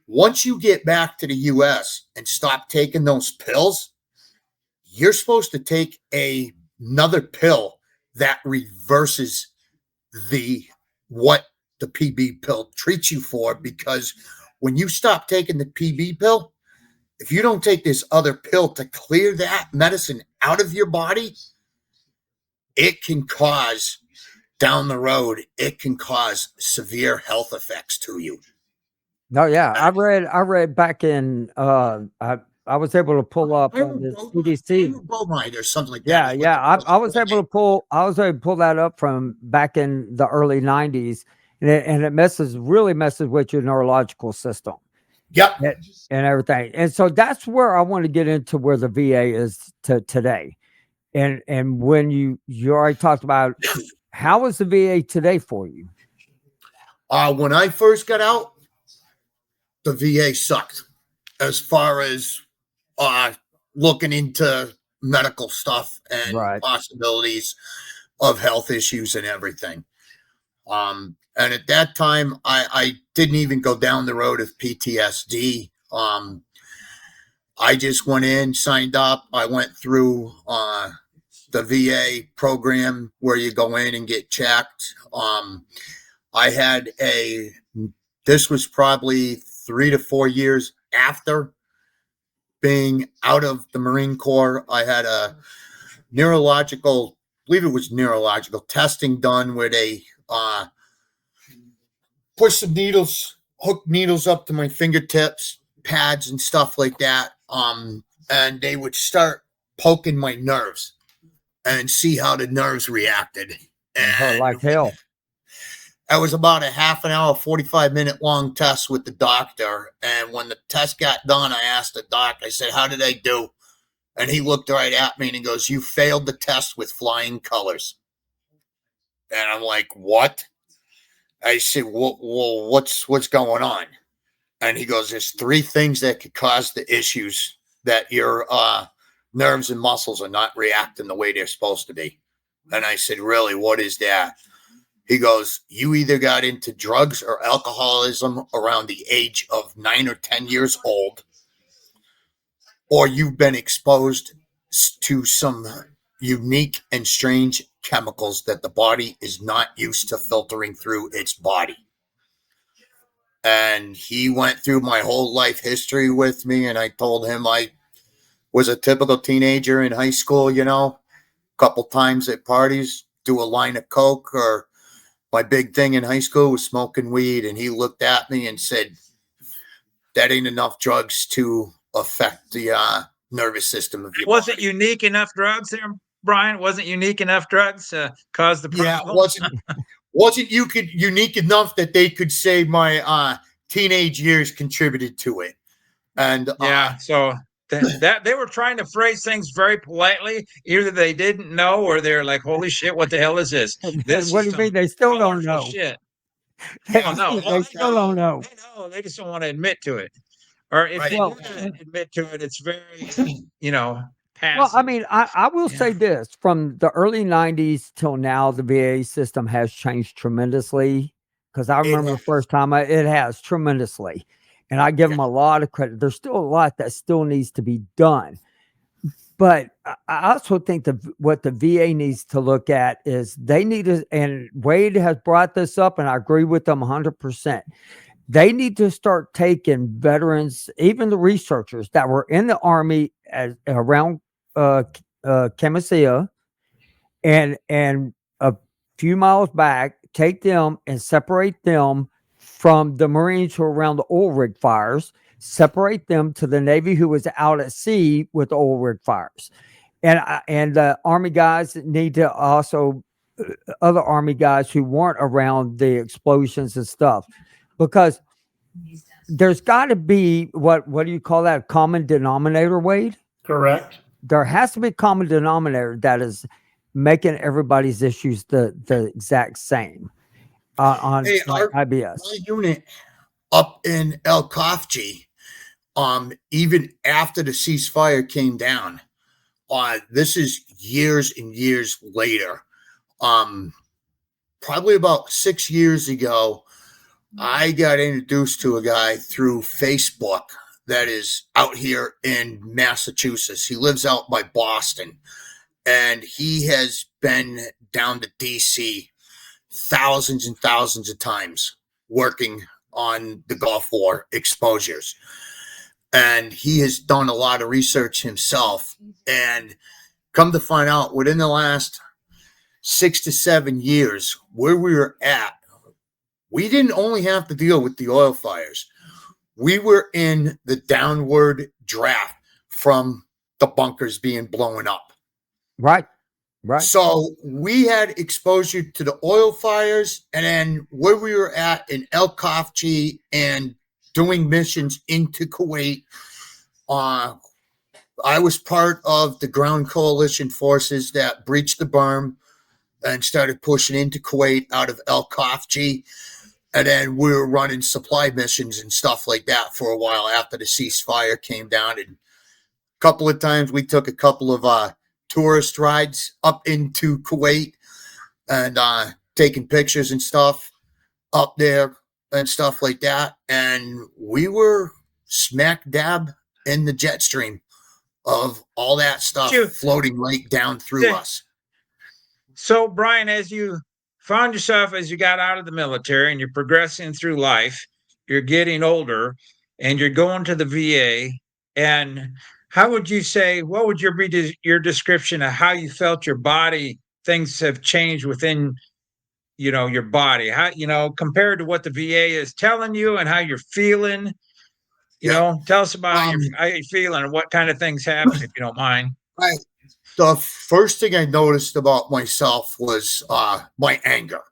Once you get back to the U.S. and stop taking those pills, you're supposed to take another pill that reverses what the PB pill treats you for, because when you stop taking the PB pill, if you don't take this other pill to clear that medicine out of your body, it can cause down the road, it can cause severe health effects to you. No, yeah, I read back in I was able to pull up on the CDC bromide or something like Yeah, that. yeah. I was able to pull that up from back in the early 90s, and it really messes with your neurological system. Yep. And everything. And so that's where I want to get into where the VA is today. And when you already talked about how is the VA today for you? When I first got out, the VA sucked as far as looking into medical stuff and possibilities of health issues and everything. And at that time, I didn't even go down the road of PTSD. I just went in, signed up. I went through the VA program where you go in and get checked. This was probably 3 to 4 years after being out of the Marine Corps. I had a neurological testing done where they push some hook needles up to my fingertips, pads and stuff like that. And they would start poking my nerves and see how the nerves reacted. And like hell. It was about a half an hour, 45-minute long test with the doctor. And when the test got done, I asked the doc, I said, how did I do? And he looked right at me and he goes, you failed the test with flying colors. And I'm like, what? I said, well, what's going on? And he goes, there's 3 things that could cause the issues that your nerves and muscles are not reacting the way they're supposed to be. And I said, really, what is that? He goes, you either got into drugs or alcoholism around the age of 9 or 10 years old, or you've been exposed to some unique and strange chemicals that the body is not used to filtering through its body. And he went through my whole life history with me, and I told him I was a typical teenager in high school, a couple times at parties, do a line of coke, or my big thing in high school was smoking weed. And he looked at me and said, that ain't enough drugs to affect the nervous system of your Wasn't body. unique enough drugs there, Brian? Wasn't unique enough drugs to cause the problem? Yeah, wasn't unique enough that they could say my teenage years contributed to it. And yeah, so that they were trying to phrase things very politely. Either they didn't know, or they're like, "Holy shit, what the hell is this? This What do is you some mean? They still don't powerful know. shit." They, Oh no, they still don't know. They know. They just don't want to admit to it. Or if Right. they Well, do admit to it, it's very, well, passive. I mean, I will Yeah. say this: from the early '90s till now, the VA system has changed tremendously. Because I remember the first time, it has tremendously, and I give them a lot of credit. There's still a lot that still needs to be done, but I also think that what the VA needs to look at is they need to, and Wade has brought this up, and I agree with them 100%. They need to start taking veterans, even the researchers that were in the Army around Camisea, and a few miles back, take them and separate them from the Marines who are around the oil rig fires, separate them to the Navy who was out at sea with oil rig fires. And the Army guys need to also, other Army guys who weren't around the explosions and stuff, because there's got to be what do you call that? A common denominator, Wade? Correct. There has to be a common denominator that is making everybody's issues the exact same on Hey, like my IBS. unit up in El Kafji, even after the ceasefire came down, this is years and years later. Probably about 6 years ago, I got introduced to a guy through Facebook that is out here in Massachusetts. He lives out by Boston, and he has been down to DC thousands and thousands of times working on the Gulf War exposures. And he has done a lot of research himself, and come to find out, within the last 6 to 7 years, where we were at, we didn't only have to deal with the oil fires. We were in the downward draft from the bunkers being blown up. Right. Right. So we had exposure to the oil fires, and then where we were at in El Kafji and doing missions into Kuwait. I was part of the ground coalition forces that breached the berm and started pushing into Kuwait out of El Kafji. And then we were running supply missions and stuff like that for a while after the ceasefire came down. And a couple of times we took a couple of tourist rides up into Kuwait and taking pictures and stuff up there and stuff like that. And we were smack dab in the jet stream of all that stuff floating right down through us. So, Brian, as you found yourself, as you got out of the military and you're progressing through life, you're getting older, and you're going to the VA, and how would you say, what would your description of how you felt your body, things have changed within, your body, how, compared to what the VA is telling you and how you're feeling, tell us about how you're feeling and what kind of things happen, if you don't mind. The first thing I noticed about myself was my anger.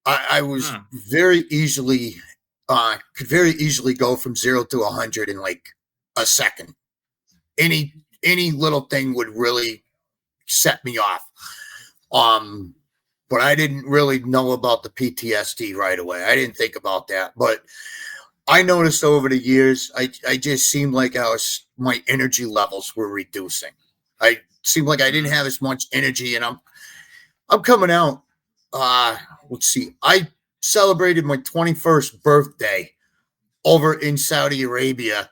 I was very easily, could very easily go from 0 to 100 in like a second. Any little thing would really set me off. But I didn't really know about the PTSD right away. I didn't think about that. But I noticed over the years, I just seemed like my energy levels were reducing. I seemed like I didn't have as much energy, and I'm coming out. Let's see. I celebrated my 21st birthday over in Saudi Arabia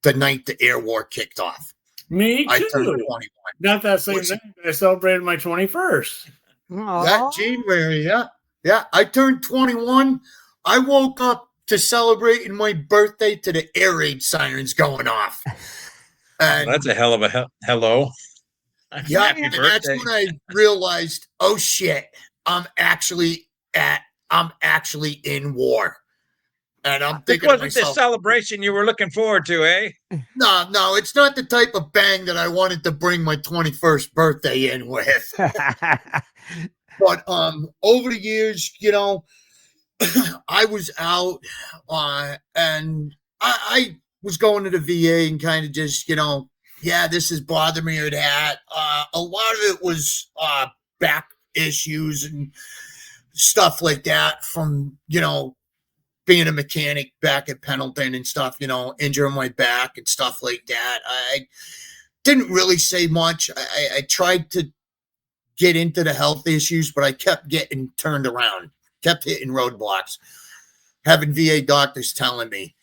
the night the air war kicked off. Me I too. turned 21. Not that same Which- night. I celebrated my 21st. That January, yeah. Yeah, I turned 21. I woke up to celebrating my birthday to the air raid sirens going off. And That's a hell of a hello. yeah, Happy and that's birthday. when I realized, oh shit, I'm actually in war. And I'm This thinking to wasn't the myself, celebration you were looking forward to, eh? no, it's not the type of bang that I wanted to bring my 21st birthday in with. But over the years, I was out and I was going to the VA and kind of just, yeah, this is bothering me or that. A lot of it was back issues and stuff like that from, being a mechanic back at Pendleton and stuff, injuring my back and stuff like that. I didn't really say much. I tried to get into the health issues, but I kept getting turned around, kept hitting roadblocks, having VA doctors telling me,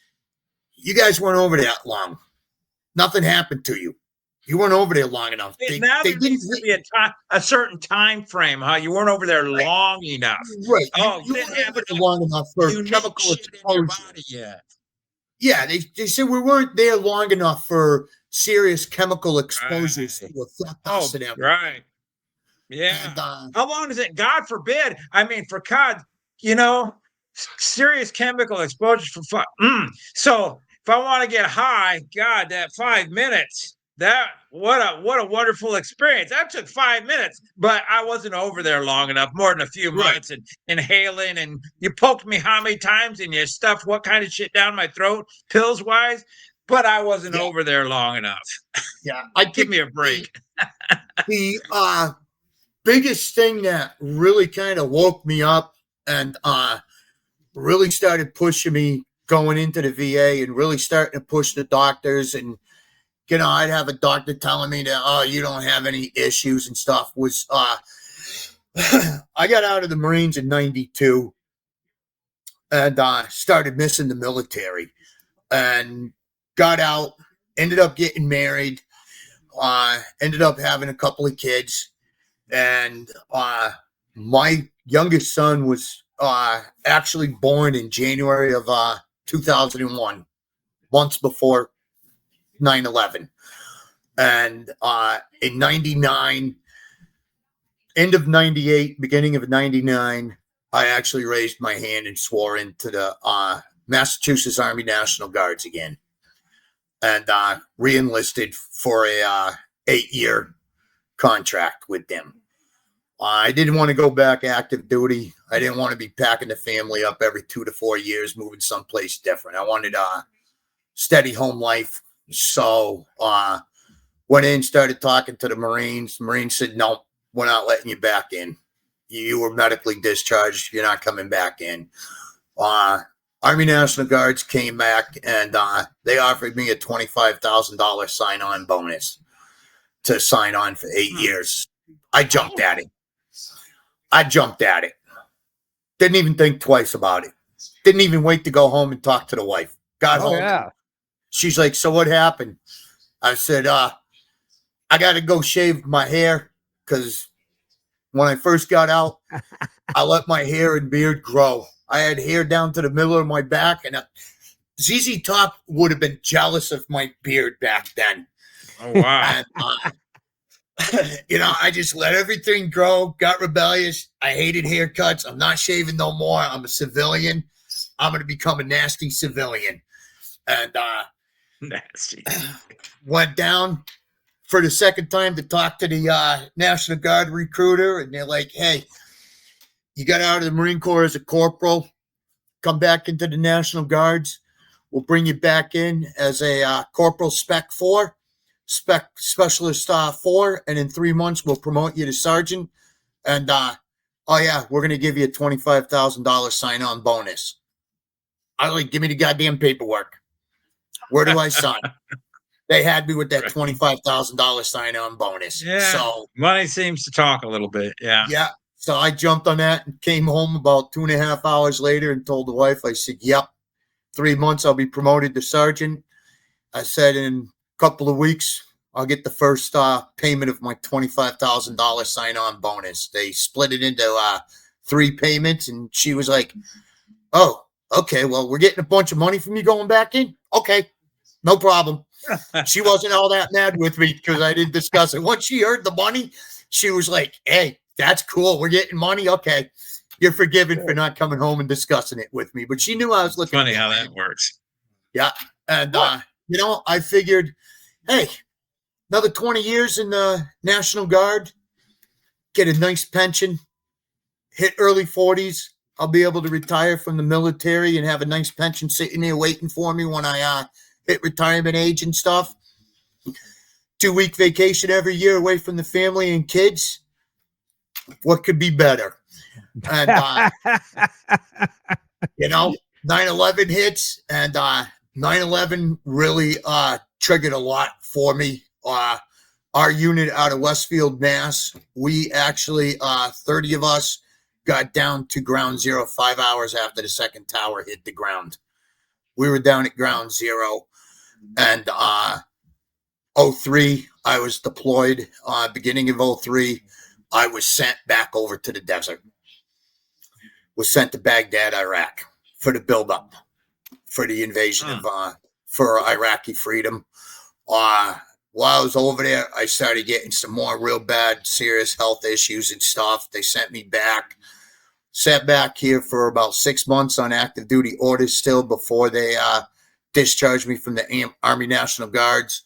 you guys weren't over that long. Nothing happened to you. You weren't over there long enough. Now there needs to be a certain time frame, huh? You weren't over there long enough. Right. Oh, you didn't weren't have over there long enough for chemical exposure. yet. Yeah, they said we weren't there long enough for serious chemical exposures to affect us and everything. Right. Yeah. And, How long is it? God forbid. I mean, for God, serious chemical exposure for fun. So if I want to get high, God, that 5 minutes. What a wonderful experience. That took 5 minutes, but I wasn't over there long enough, more than a few months, and inhaling, and you poked me how many times and you stuffed what kind of shit down my throat, pills wise, but I wasn't over there long enough. Yeah, give me a break. The biggest thing that really kind of woke me up and really started pushing me going into the VA and really starting to push the doctors, and I'd have a doctor telling me that, oh, you don't have any issues and stuff, was I got out of the Marines in 92 and started missing the military and got out, ended up getting married, ended up having a couple of kids, and my youngest son was actually born in January of 2001, months before 9/11. And in 99, end of 98, beginning of 99, I actually raised my hand and swore into the Massachusetts Army National Guards again, and re-enlisted for a 8-year contract with them. I didn't want to go back active duty. I didn't want to be packing the family up every 2 to 4 years, moving someplace different. I wanted a steady home life. So went in, started talking to the Marines. The Marines said, no, we're not letting you back in. You were medically discharged. You're not coming back in. Army National Guards came back, and they offered me a $25,000 sign-on bonus to sign on for 8 years. I jumped at it. Didn't even think twice about it. Didn't even wait to go home and talk to the wife. Got home. Yeah. She's like, so what happened? I said, I got to go shave my hair because when I first got out, I let my hair and beard grow. I had hair down to the middle of my back, and ZZ Top would have been jealous of my beard back then. Oh, wow. And, I just let everything grow, got rebellious. I hated haircuts. I'm not shaving no more. I'm a civilian. I'm going to become a nasty civilian. And Nasty. went down for the second time to talk to the National Guard recruiter, and they're like, hey, you got out of the Marine Corps as a corporal, come back into the National Guards. We'll bring you back in as a Corporal Spec 4, Specialist 4, and in 3 months we'll promote you to Sergeant. And, oh yeah, we're going to give you a $25,000 sign-on bonus. I was like, give me the goddamn paperwork. Where do I sign? They had me with that $25,000 sign-on bonus. Yeah. So money seems to talk a little bit. Yeah. Yeah. So I jumped on that and came home about 2.5 hours later and told the wife, I said, yep, 3 months I'll be promoted to sergeant. I said in a couple of weeks, I'll get the first payment of my $25,000 sign-on bonus. They split it into 3 payments, and she was like, oh, okay, well, we're getting a bunch of money from you going back in? Okay, no problem. She wasn't all that mad with me because I didn't discuss it. Once she heard the money, she was like, hey, that's cool. We're getting money. Okay. You're forgiven for not coming home and discussing it with me. But she knew I was looking. Funny how that works. Yeah. And, I figured, hey, another 20 years in the National Guard, get a nice pension, hit early 40s. I'll be able to retire from the military and have a nice pension sitting there waiting for me when I hit retirement age and stuff. 2-week vacation every year away from the family and kids. What could be better? And, 9/11 hits, and 9/11 really triggered a lot for me. Our unit out of Westfield, Mass, we actually, 30 of us, got down to ground zero 5 hours after the second tower hit the ground. We were down at ground zero. And 03, I was deployed. Beginning of 03, I was sent back over to the desert. Was sent to Baghdad, Iraq, for the buildup, for the invasion for Iraqi freedom. While I was over there, I started getting some more real bad, serious health issues and stuff. They sent me back. Sat back here for about 6 months on active duty orders still before they discharged me from the Army National Guards.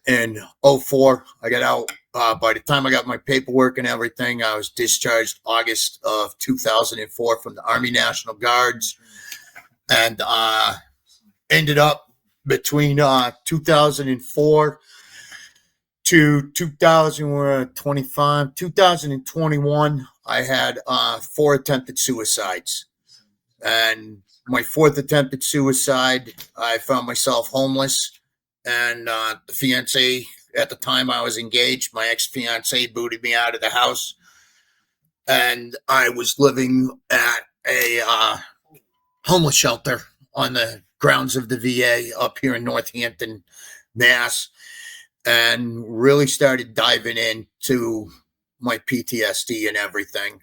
In 04, I got out. By the time I got my paperwork and everything, I was discharged August of 2004 from the Army National Guards, and ended up between 2004 to 2021, I had 4 attempted suicides. And my 4th attempted suicide, I found myself homeless. And the fiance, at the time I was engaged, my ex-fiance booted me out of the house. And I was living at a homeless shelter on the grounds of the VA up here in Northampton, Mass. And really started diving into my PTSD and everything.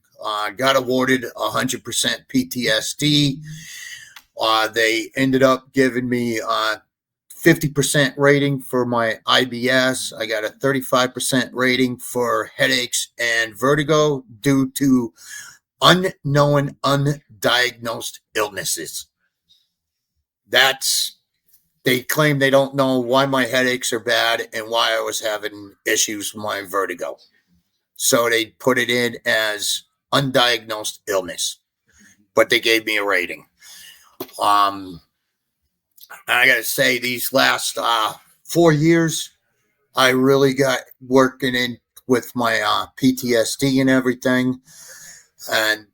Got awarded 100% PTSD. They ended up giving me 50% rating for my IBS. I got a 35% rating for headaches and vertigo due to unknown, undiagnosed illnesses. They claim they don't know why my headaches are bad and why I was having issues with my vertigo. So they put it in as undiagnosed illness, but they gave me a rating. I got to say, these last 4 years, I really got working in with my PTSD and everything, and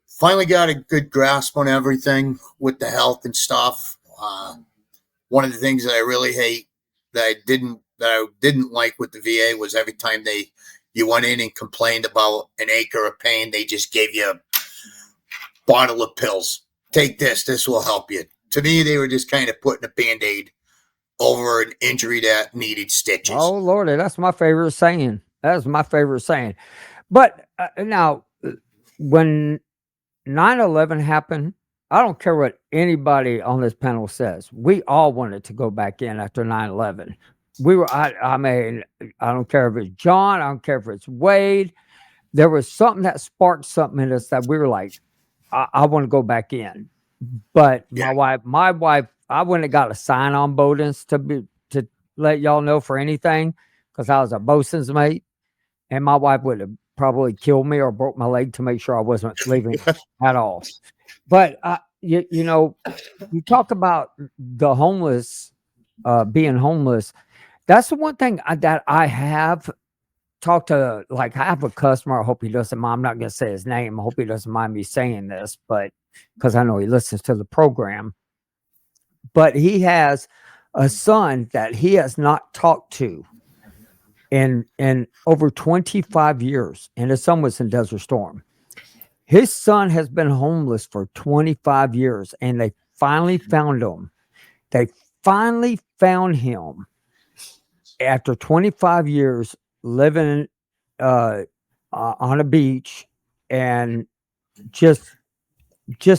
finally got a good grasp on everything with the health and stuff. One of the things that I really hate that I didn't like with the VA was every time you went in and complained about an ache or a pain, they just gave you a bottle of pills. Take this will help you. To me, they were just kind of putting a Band-Aid over an injury that needed stitches. Oh, Lordy, that's my favorite saying. That's my favorite saying. But now, when 9/11 happened, I don't care what anybody on this panel says. We all wanted to go back in after 9/11. I mean, I don't care if it's John, I don't care if it's Wade. There was something that sparked something in us that we were like, I want to go back in. But my wife, I wouldn't have got a sign-on bonus to let y'all know for anything, because I was a bosun's mate, and my wife would have probably killed me or broke my leg to make sure I wasn't leaving at all. But you talk about the homeless, being homeless. That's the one thing that I have talked to. Like, I have a customer. I hope he doesn't mind. I'm not going to say his name. I hope he doesn't mind me saying this, but because I know he listens to the program. But he has a son that he has not talked to in over 25 years, and his son was in Desert Storm. His son has been homeless for 25 years, and they finally found him. They finally found him after 25 years living on a beach and just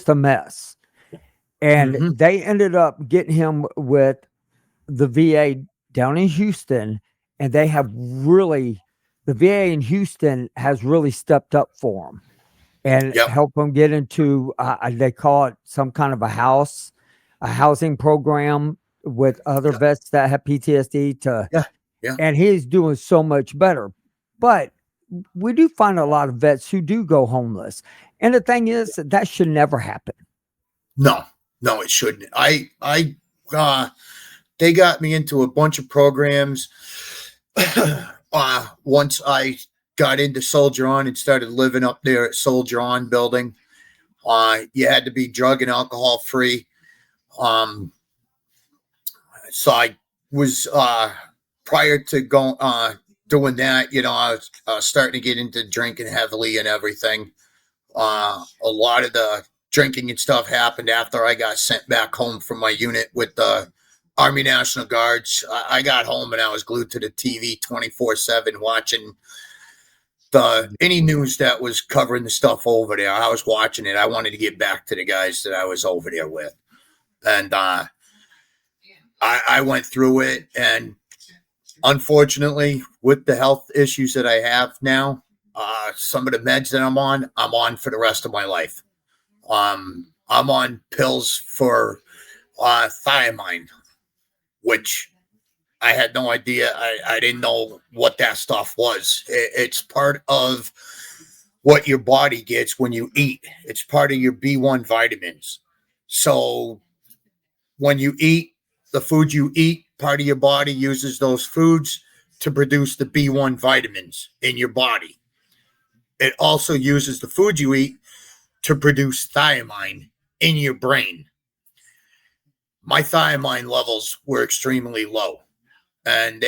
a mess. And they ended up getting him with the VA down in Houston, and they have really, the VA in Houston has really stepped up for him and Yep. help him get into, they call it some kind of a housing program with other vets that have PTSD to, Yeah. and he's doing so much better. But we do find a lot of vets who do go homeless. And the thing is, that should never happen. No, it shouldn't. They got me into a bunch of programs. Once I got into Soldier On and started living up there at Soldier On building, you had to be drug and alcohol free. So I was, prior to doing that, I was starting to get into drinking heavily and everything. A lot of the drinking and stuff happened after I got sent back home from my unit with the Army National Guards. I got home and I was glued to the TV 24/7 watching any news that was covering the stuff over there. I was watching it. I wanted to get back to the guys that I was over there with. And I went through it, and unfortunately, with the health issues that I have now, some of the meds that I'm on for the rest of my life. I'm on pills for thiamine, which I had no idea. I didn't know what that stuff was. It's part of what your body gets when you eat. It's part of your B1 vitamins. So when you eat, the food you eat, part of your body uses those foods to produce the B1 vitamins in your body. It also uses the food you eat to produce thiamine in your brain. My thiamine levels were extremely low, and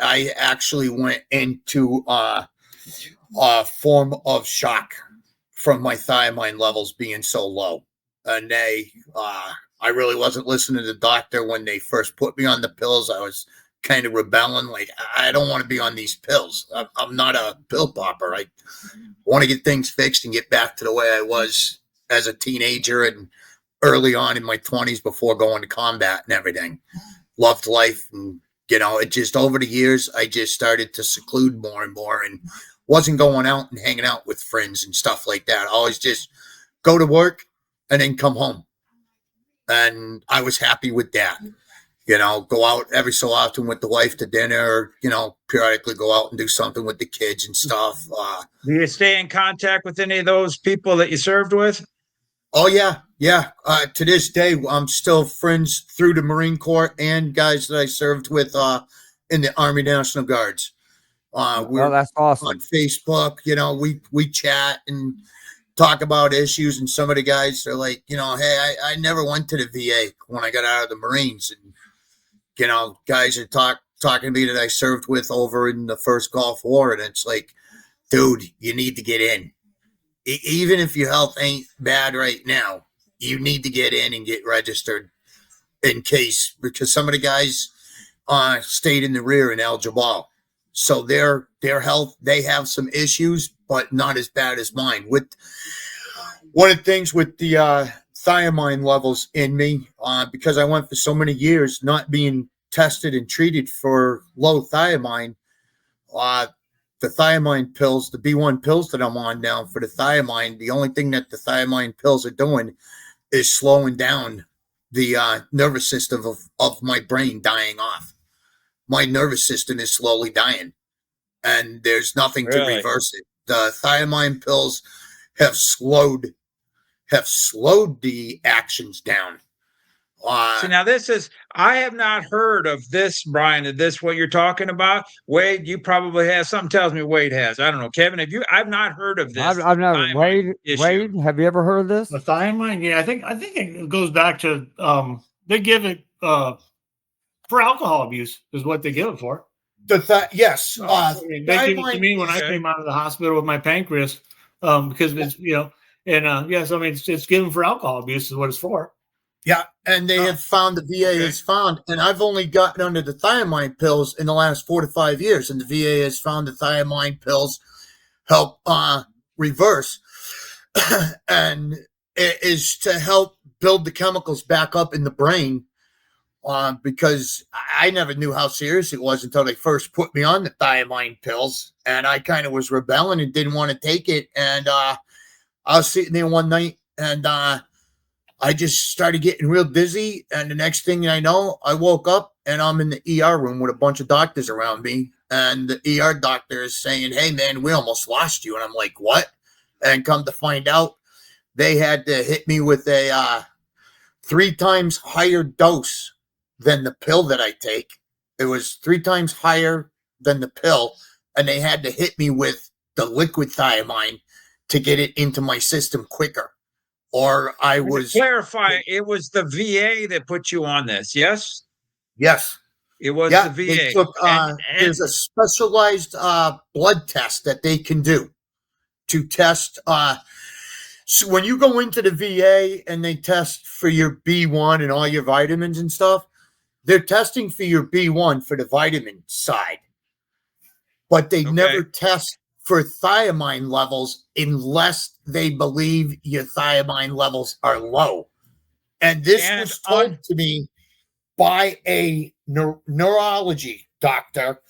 I actually went into a form of shock from my thiamine levels being so low. And I really wasn't listening to the doctor when they first put me on the pills. I was kind of rebelling, like, I don't want to be on these pills. I'm not a pill popper. I want to get things fixed and get back to the way I was as a teenager and early on in my 20s before going to combat and everything. Loved life. And, it just over the years, I just started to seclude more and more and wasn't going out and hanging out with friends and stuff like that. I always just go to work and then come home. And I was happy with that. Go out every so often with the wife to dinner, periodically go out and do something with the kids and stuff. Do you stay in contact with any of those people that you served with? Oh, yeah. Yeah. To this day, I'm still friends through the Marine Corps and guys that I served with in the Army National Guards. Well, that's awesome. On Facebook, we chat and talk about issues, and some of the guys are like, hey, I never went to the VA when I got out of the Marines. And, guys are talking to me that I served with over in the first Gulf War. And it's like, dude, you need to get in. Even if your health ain't bad right now, you need to get in and get registered in case, because some of the guys stayed in the rear in Al Jabal. So their health, they have some issues, but not as bad as mine. With one of the things with the thiamine levels in me, because I went for so many years not being tested and treated for low thiamine, the thiamine pills, the B1 pills that I'm on now for the thiamine, the only thing that the thiamine pills are doing is slowing down the nervous system of my brain dying off. My nervous system is slowly dying, and there's nothing to reverse it. The thiamine pills have slowed the actions down. See, now I have not heard of this, Brian. Is this what you're talking about? Wade, you probably have. Something tells me Wade has. I don't know. Kevin, I've not heard of this. I've never. Wade, have you ever heard of this? The thiamine? Yeah, I think it goes back to they give it for alcohol abuse is what they give it for. Yes. They gave it to me when I came out of the hospital with my pancreas because it's, and yes, it's given for alcohol abuse is what it's for. Yeah, and they have found, the VA has found, and I've only gotten under the thiamine pills in the last 4 to 5 years, and the VA has found the thiamine pills help reverse, and it is to help build the chemicals back up in the brain. Because I never knew how serious it was until they first put me on the thiamine pills, and I kind of was rebelling and didn't want to take it. And I was sitting there one night, and I just started getting real dizzy. And the next thing I know, I woke up and I'm in the ER room with a bunch of doctors around me. And the ER doctor is saying, "Hey, man, we almost lost you." And I'm like, "What?" And come to find out, they had to hit me with a 3 times higher dose than the pill that I take. It was 3 times higher than the pill. And they had to hit me with the liquid thiamine to get it into my system quicker. Or I was... To clarify, it was the VA that put you on this, yes? Yes. It was Yeah, the they VA. took, there's a specialized blood test that they can do to test. So when you go into the VA and they test for your B1 and all your vitamins and stuff, they're testing for your B1 for the vitamin side, but they never test for thiamine levels unless they believe your thiamine levels are low. And this was told to me by a neurology doctor.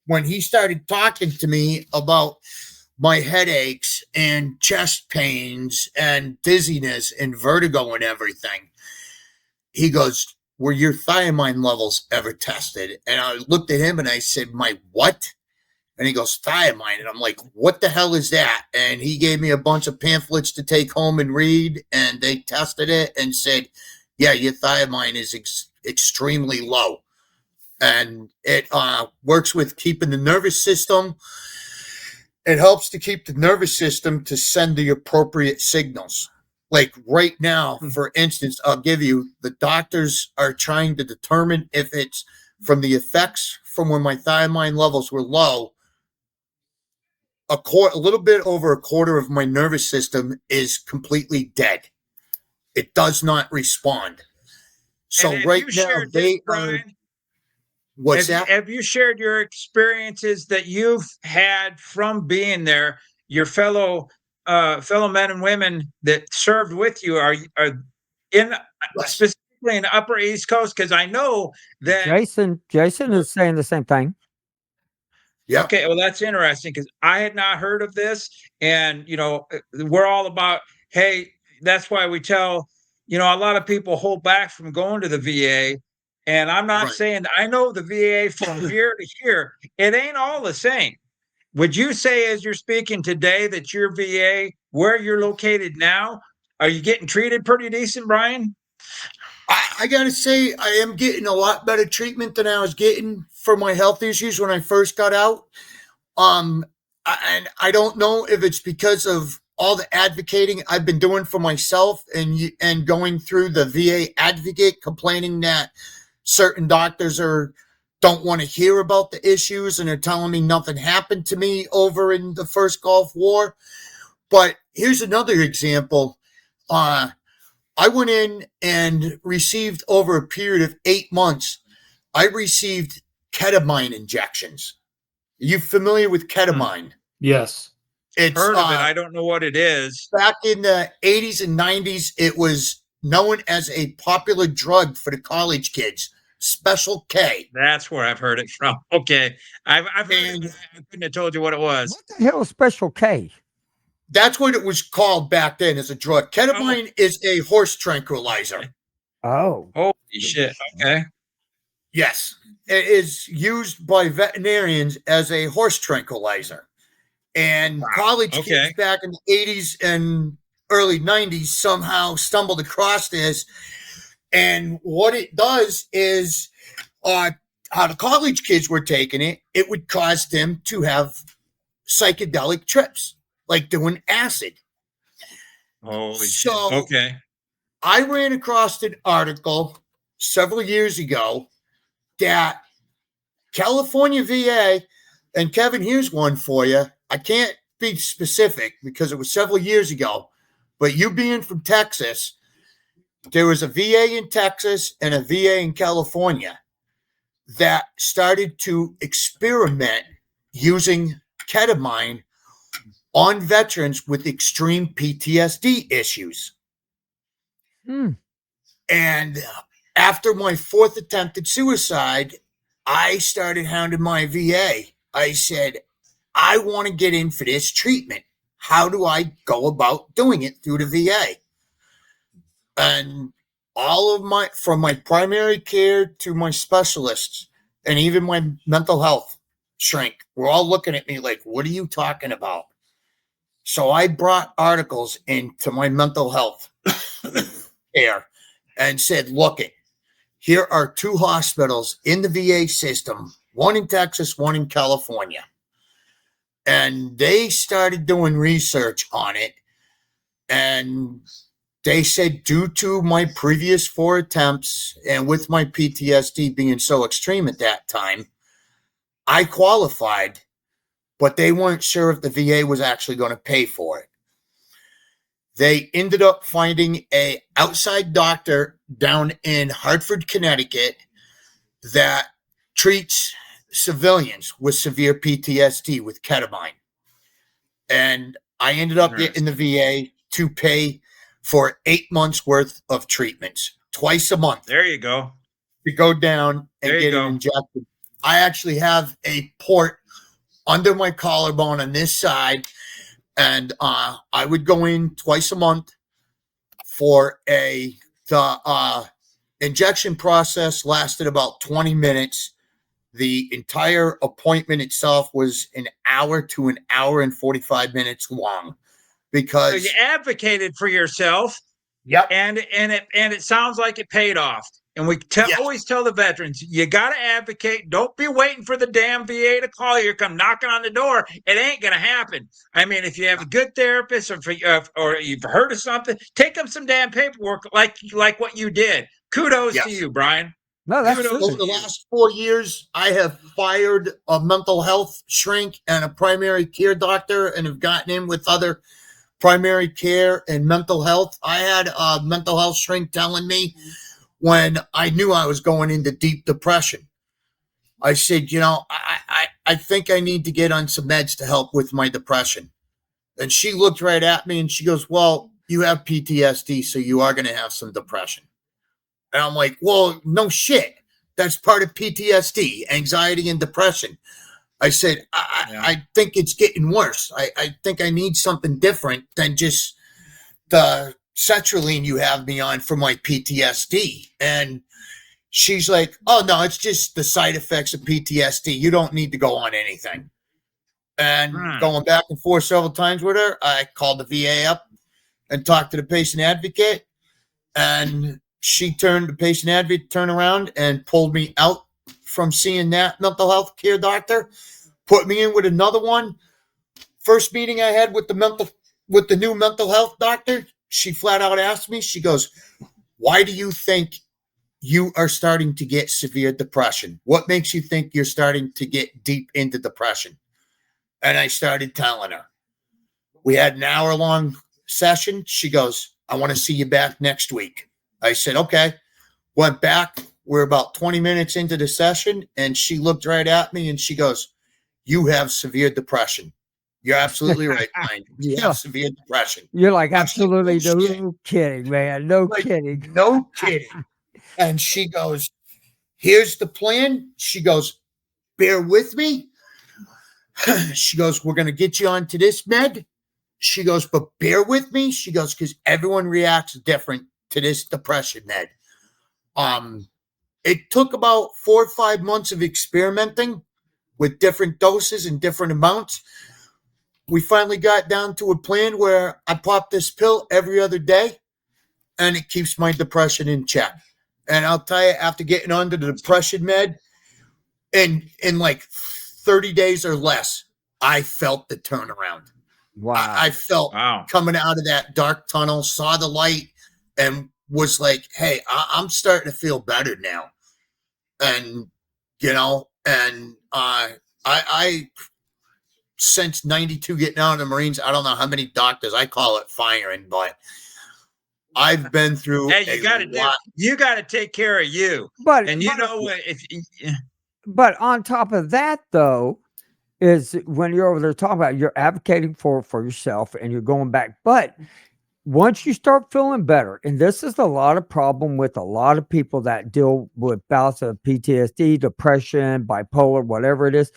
When he started talking to me about my headaches and chest pains and dizziness and vertigo and everything, he goes, "Were your thiamine levels ever tested?" And I looked at him and I said, "My what?" And he goes, "Thiamine." And I'm like, "What the hell is that?" And he gave me a bunch of pamphlets to take home and read, and they tested it and said, "Yeah, your thiamine is extremely low." And it works with keeping the nervous system. It helps to keep the nervous system to send the appropriate signals. Like right now, for instance, I'll give you, the doctors are trying to determine if it's from the effects from when my thiamine levels were low. A little bit over a quarter of my nervous system is completely dead. It does not respond. So right now, they are... What's that? Have you shared your experiences that you've had from being there? Your fellow men and women that served with you are in specifically in the Upper East Coast, because I know that Jason is saying the same thing. Yeah. Okay, well, that's interesting because I had not heard of this, and we're all about, hey, that's why we tell, a lot of people hold back from going to the VA. And I'm not saying, I know the VA from here to here, it ain't all the same. Would you say, as you're speaking today, that your VA, where you're located now, are you getting treated pretty decent, Brian? I got to say, I am getting a lot better treatment than I was getting for my health issues when I first got out. And I don't know if it's because of all the advocating I've been doing for myself and going through the VA advocate, complaining that certain doctors don't want to hear about the issues and are telling me nothing happened to me over in the first Gulf War. But here's another example. I went in and received, over a period of 8 months, I received ketamine injections. Are you familiar with ketamine? Yes. It's heard of it. I don't know what it is. Back in the 80s and 90s, it was known as a popular drug for the college kids. Special K. That's where I've heard it from. Okay. I've heard it. I couldn't have told you what it was. What the hell is Special K? That's what it was called back then as a drug. Ketamine is a horse tranquilizer. Oh. Holy shit. Okay. Yes. It is used by veterinarians as a horse tranquilizer. And college kids back in the 80s and early 90s somehow stumbled across this. And what it does is, how the college kids were taking it, it would cause them to have psychedelic trips, like doing acid. Holy shit. Okay. I ran across an article several years ago that California VA, and Kevin, here's one for you. I can't be specific because it was several years ago, but you being from Texas, there was a VA in Texas and a VA in California that started to experiment using ketamine on veterans with extreme PTSD issues. And after my 4th attempt at suicide, I started hounding my VA. I said, I want to get in for this treatment. How do I go about doing it through the VA? And all of from my primary care to my specialists and even my mental health shrink, were all looking at me like, what are you talking about? So I brought articles into my mental health care and said, look, here are 2 hospitals in the VA system, one in Texas, one in California. And they started doing research on it. And they said, due to my previous 4 attempts and with my PTSD being so extreme at that time, I qualified, but they weren't sure if the VA was actually going to pay for it. They ended up finding a outside doctor down in Hartford, Connecticut, that treats civilians with severe PTSD with ketamine. And I ended up getting the VA to pay for 8 months worth of treatments, twice a month. There you go. To go down and get it injected. I actually have a port under my collarbone on this side. And I would go in twice a month for the injection process lasted about 20 minutes. The entire appointment itself was an hour to an hour and 45 minutes long, because so you advocated for yourself. Yep. And it sounds like it paid off. And we always tell the veterans, you got to advocate. Don't be waiting for the damn VA to call you or come knocking on the door. It ain't going to happen. I mean, if you have a good therapist or you've heard of something, take them some damn paperwork like what you did. Kudos to you, Brian. No, that's over the last 4 years, I have fired a mental health shrink and a primary care doctor and have gotten in with other primary care and mental health. I had a mental health shrink telling me when I knew I was going into deep depression. I said, I think I need to get on some meds to help with my depression. And she looked right at me and she goes, well, you have PTSD, so you are going to have some depression. And I'm like, well, no shit. That's part of PTSD, anxiety and depression. I said, I think it's getting worse. I think I need something different than just the sertraline you have me on for my PTSD. And she's like, oh, no, it's just the side effects of PTSD. You don't need to go on anything. And going back and forth several times with her, I called the VA up and talked to the patient advocate. And the patient advocate turned around and pulled me out from seeing that mental health care doctor, put me in with another one. First meeting I had with the new mental health doctor, she flat out asked me, she goes, why do you think you are starting to get severe depression? What makes you think you're starting to get deep into depression? And I started telling her. We had an hour-long session. She goes, I want to see you back next week. I said, okay. Went back. We're about 20 minutes into the session, and she looked right at me, and she goes, you have severe depression. You're absolutely right, Brian. You have severe depression. You're like, absolutely no kidding, man. No kidding. No kidding. And she goes, here's the plan. She goes, bear with me. She goes, we're going to get you onto this med. She goes, but bear with me. She goes, because everyone reacts different to this depression med. It took about 4 or 5 months of experimenting with different doses and different amounts. We finally got down to a plan where I pop this pill every other day, and it keeps my depression in check. And I'll tell you, after getting onto the depression med, in like 30 days or less, I felt the turnaround. Wow. I felt coming out of that dark tunnel, saw the light, and was like, hey, I'm starting to feel better now. And, I since 92 getting out of the Marines, I don't know how many doctors, I call it firing, but I've been through Hey, a lot. you got to take care of you. But And you know what? but on top of that, though, is when you're over there talking about, you're advocating for yourself and you're going back. But once you start feeling better, and this is a lot of problem with a lot of people that deal with bouts of PTSD, depression, bipolar, whatever it is,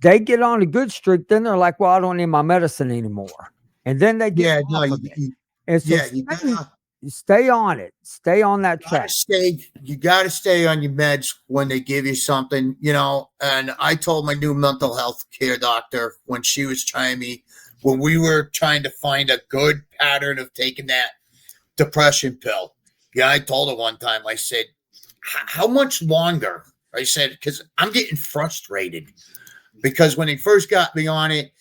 they get on a good streak, then they're like, well, I don't need my medicine anymore. And then they get Yeah, no, off of it. And so you stay on it. Stay on that gotta track. you gotta stay on your meds when they give you something, you know. And I told my new mental health care doctor when she was trying me, when we were trying to find a good pattern of taking that depression pill. Yeah, I told her one time, I said, how much longer? I said, because I'm getting frustrated. Because when they first got me on it,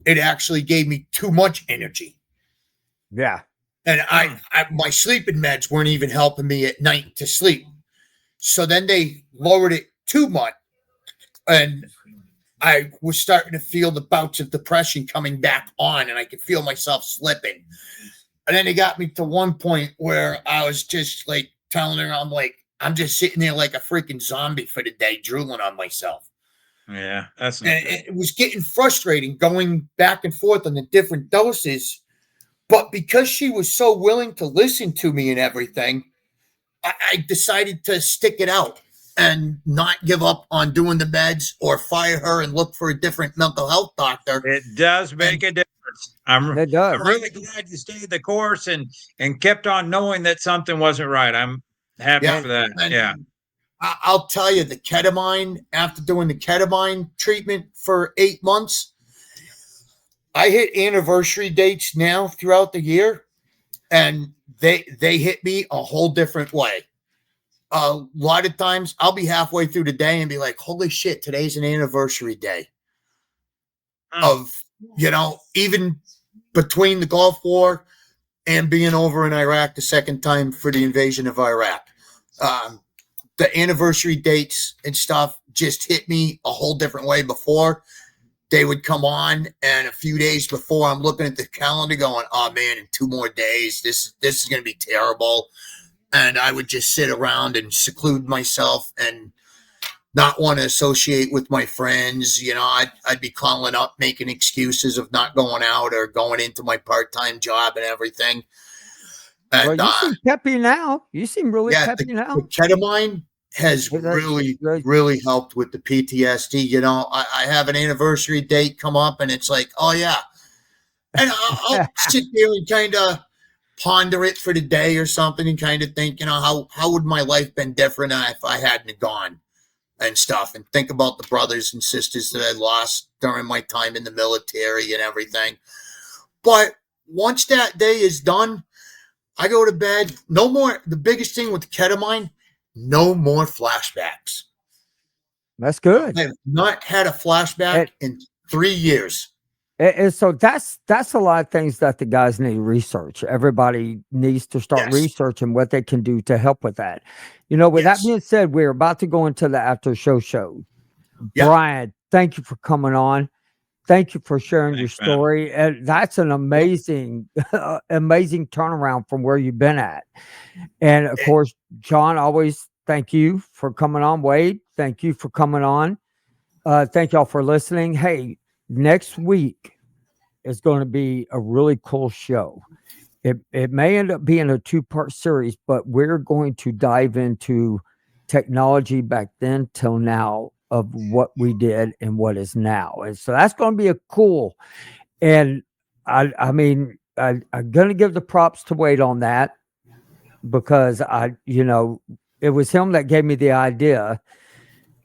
it actually gave me too much energy. Yeah. And my sleeping meds weren't even helping me at night to sleep. So then they lowered it too much. And I was starting to feel the bouts of depression coming back on, and I could feel myself slipping. And then it got me to one point where I was just like telling her, I'm just sitting there like a freaking zombie for the day, drooling on myself. Yeah, that's not And good. it was getting frustrating going back and forth on the different doses. But because she was so willing to listen to me and everything, I decided to stick it out and not give up on doing the meds or fire her and look for a different mental health doctor. It does make a difference. It does. I'm really glad you stayed the course and kept on knowing that something wasn't right. I'm happy for that. And yeah. I'll tell you, the ketamine, after doing the ketamine treatment for 8 months, I hit anniversary dates now throughout the year, and they hit me a whole different way. A lot of times I'll be halfway through the day and be like, holy shit, today's an anniversary day of, you know, even between the Gulf War and being over in Iraq the second time for the invasion of Iraq. The anniversary dates and stuff just hit me a whole different way. Before they would come on, and a few days before, I'm looking at the calendar going, oh man, in 2 more days, this is going to be terrible. And I would just sit around and seclude myself and not want to associate with my friends. You know, I'd be calling up, making excuses of not going out or going into my part-time job and everything. And, well, you seem peppy now. You seem really peppy now. The ketamine has really helped with the PTSD. You know, I have an anniversary date come up, and it's like, oh yeah. And I'll sit there and kind of ponder it for the day or something and kind of think, you know, how would my life been different if I hadn't gone and stuff, and think about the brothers and sisters that I lost during my time in the military and everything. But once that day is done, I go to bed. No more. The biggest thing with the ketamine, no more flashbacks. That's good. I have not had a flashback in 3 years. And so that's a lot of things that the guys need to research. Everybody needs to start researching what they can do to help with that. You know, with that being said, we're about to go into the after show. Brian, thank you for coming on. Thank you for sharing your story. And that's an amazing, amazing turnaround from where you've been at. And of course, John, always thank you for coming on. Wade, thank you for coming on. Thank y'all for listening. Hey, next week is going to be a really cool show. It may end up being a 2-part series, but we're going to dive into technology back then till now of what we did and what is now. And so that's going to be a cool. And I mean, I'm going to give the props to Wade on that, because it was him that gave me the idea.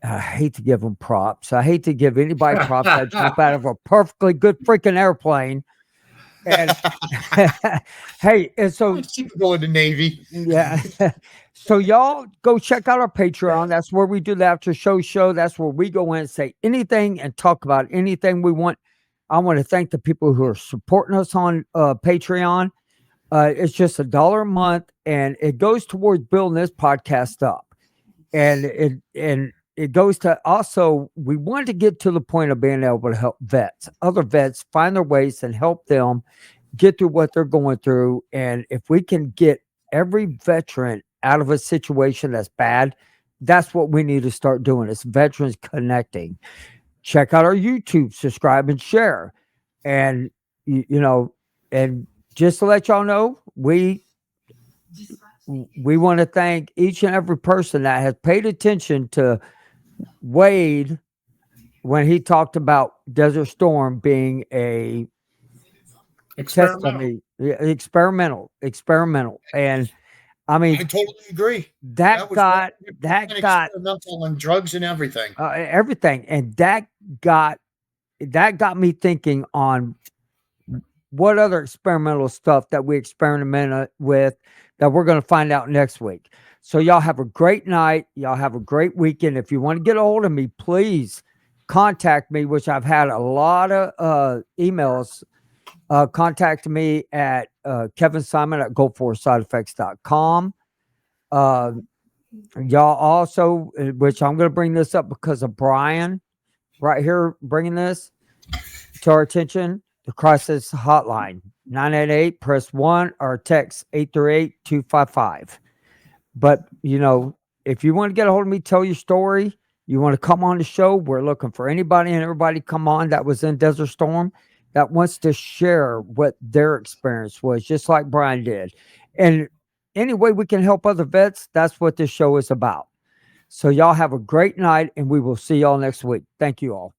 I hate to give him props. I hate to give anybody props that jump out of a perfectly good freaking airplane. And hey, and so keep going to Navy. Yeah. So y'all go check out our Patreon. That's where we do the after show. That's where we go in and say anything and talk about anything we want. I want to thank the people who are supporting us on Patreon. It's just $1 a month, and it goes towards building this podcast up. And it goes to also, we want to get to the point of being able to help other vets find their ways and help them get through what they're going through. And if we can get every veteran out of a situation that's bad. That's what we need to start doing. It's veterans connecting. Check out our YouTube, subscribe and share. And and just to let y'all know, we want to thank each and every person that has paid attention to Wade when he talked about Desert Storm being a Experimental. experimental. And I mean, I totally agree. that was got 100% experimental on drugs and everything. everything, and that got me thinking on what other experimental stuff that we experiment with that we're going to find out next week. So y'all have a great night. Y'all have a great weekend. If you want to get a hold of me, please contact me, which I've had a lot of emails. Contact me at Kevin Simon at goforsideeffects.com. Y'all also, which I'm going to bring this up because of Brian right here, bringing this to our attention, the crisis hotline, 988, press 1 or text 838-255. But, if you want to get a hold of me, tell your story, you want to come on the show, we're looking for anybody and everybody come on that was in Desert Storm that wants to share what their experience was, just like Brian did. And any way we can help other vets, that's what this show is about. So y'all have a great night, and we will see y'all next week. Thank you all.